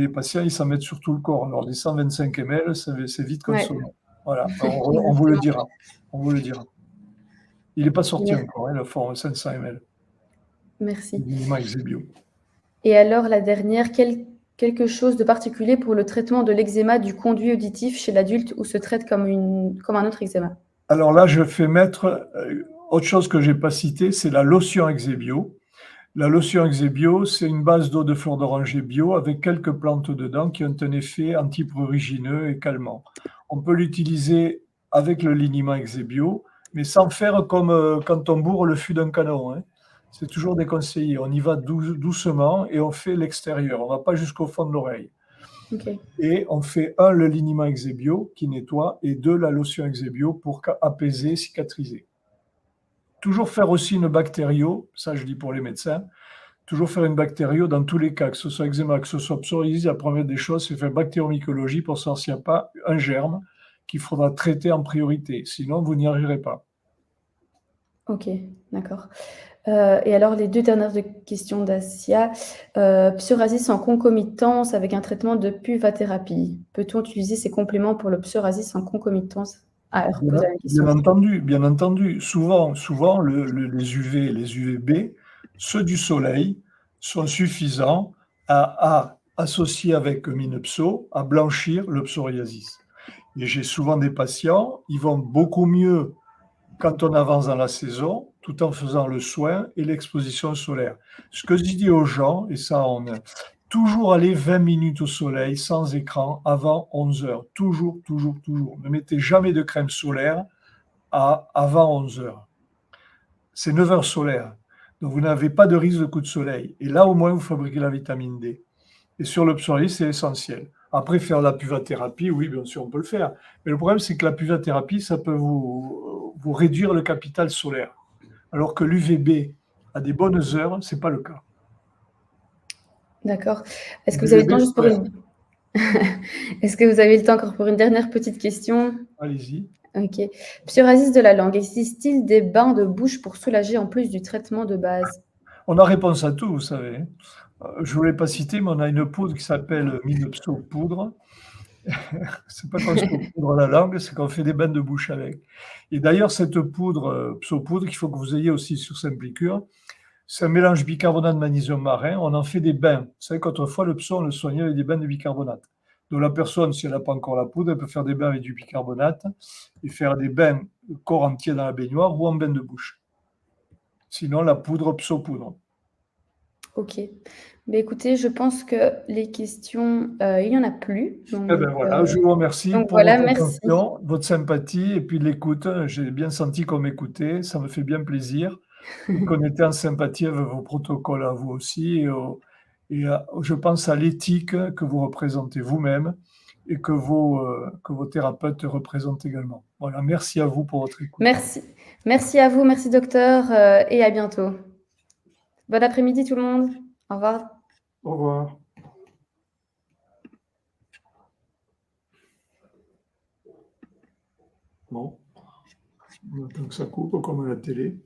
patients, ils s'en mettent sur tout le corps. Alors, les 125 ml, c'est vite consommé. Ouais. Voilà, on vous le dira. On vous le dira. Il n'est pas sorti encore, la forme 500 ml. Merci. Linima Exebio. Et alors, la dernière, quelque chose de particulier pour le traitement de l'eczéma du conduit auditif chez l'adulte ou se traite comme un autre eczéma? Alors là, je fais mettre autre chose que je n'ai pas cité, c'est la lotion Exebio. La lotion Exebio, c'est une base d'eau de fleur d'oranger bio avec quelques plantes dedans qui ont un effet antiprurigineux et calmant. On peut l'utiliser avec le Linima Exebio, mais sans faire comme quand on bourre le fût d'un canon, hein. C'est toujours déconseillé. On y va doucement et on fait l'extérieur. On ne va pas jusqu'au fond de l'oreille. Okay. Et on fait le Linima Exebio qui nettoie et la lotion Exebio pour apaiser, cicatriser. Toujours faire aussi une bactério, ça je dis pour les médecins, toujours faire une bactério dans tous les cas, que ce soit eczéma, que ce soit psoriasis. La première des choses, c'est faire bactériomycologie pour savoir s'il n'y a pas un germe qu'il faudra traiter en priorité. Sinon, vous n'y arriverez pas. Ok, d'accord. Et alors, les 2 dernières questions d'Asia. Psoriasis en concomitance avec un traitement de puvathérapie. Peut-on utiliser ces compléments pour le psoriasis en concomitance? Alors, pose la question. Bien entendu. Souvent les UV et les UVB, ceux du soleil, sont suffisants à associer avec Minepso à blanchir le psoriasis. Et j'ai souvent des patients, ils vont beaucoup mieux quand on avance dans la saison, tout en faisant le soin et l'exposition solaire. Ce que je dis aux gens, et ça, toujours aller 20 minutes au soleil sans écran avant 11 heures. Toujours, toujours, toujours. Ne mettez jamais de crème solaire avant 11 heures. C'est 9 heures solaires. Donc, vous n'avez pas de risque de coup de soleil. Et là, au moins, vous fabriquez la vitamine D. Et sur le psoriasis, c'est essentiel. Après, faire la puvathérapie, oui, bien sûr, on peut le faire. Mais le problème, c'est que la puvathérapie, ça peut vous réduire le capital solaire. Alors que l'UVB à des bonnes heures, ce n'est pas le cas. D'accord. Est-ce que vous avez le temps juste pour une... Est-ce que vous avez le temps encore pour une dernière petite question? Allez-y. OK. Psoriasis de la langue, existe-t-il des bains de bouche pour soulager en plus du traitement de base? On a réponse à tout, vous savez, hein. Je ne voulais pas citer, mais on a une poudre qui s'appelle Minepso poudre. C'est pas qu'on se saupoudre la langue, c'est qu'on fait des bains de bouche avec. Et d'ailleurs, cette poudre, Pso-poudre, qu'il faut que vous ayez aussi sur Simplicure, c'est un mélange bicarbonate de magnésium marin. On en fait des bains. Vous savez qu'autrefois, le pso, on le soignait avec des bains de bicarbonate. Donc la personne, si elle n'a pas encore la poudre, elle peut faire des bains avec du bicarbonate et faire des bains corps entier dans la baignoire ou en bain de bouche. Sinon, la poudre Pso-poudre. OK. Beh, écoutez, je pense que les questions, il y en a plus, Eh ben voilà, je vous remercie pour voilà, votre merci. attention, votre sympathie et puis l'écoute. J'ai bien senti qu'on m'écoutait, ça me fait bien plaisir et qu'on était en sympathie avec vos protocoles à vous aussi je pense à l'éthique que vous représentez vous-même et que vos thérapeutes représentent également. Voilà, merci à vous pour votre écoute. Merci. Merci à vous, merci docteur, et à bientôt. Bon après-midi tout le monde. Au revoir. Au revoir. Bon, on attend que ça coupe comme à la télé.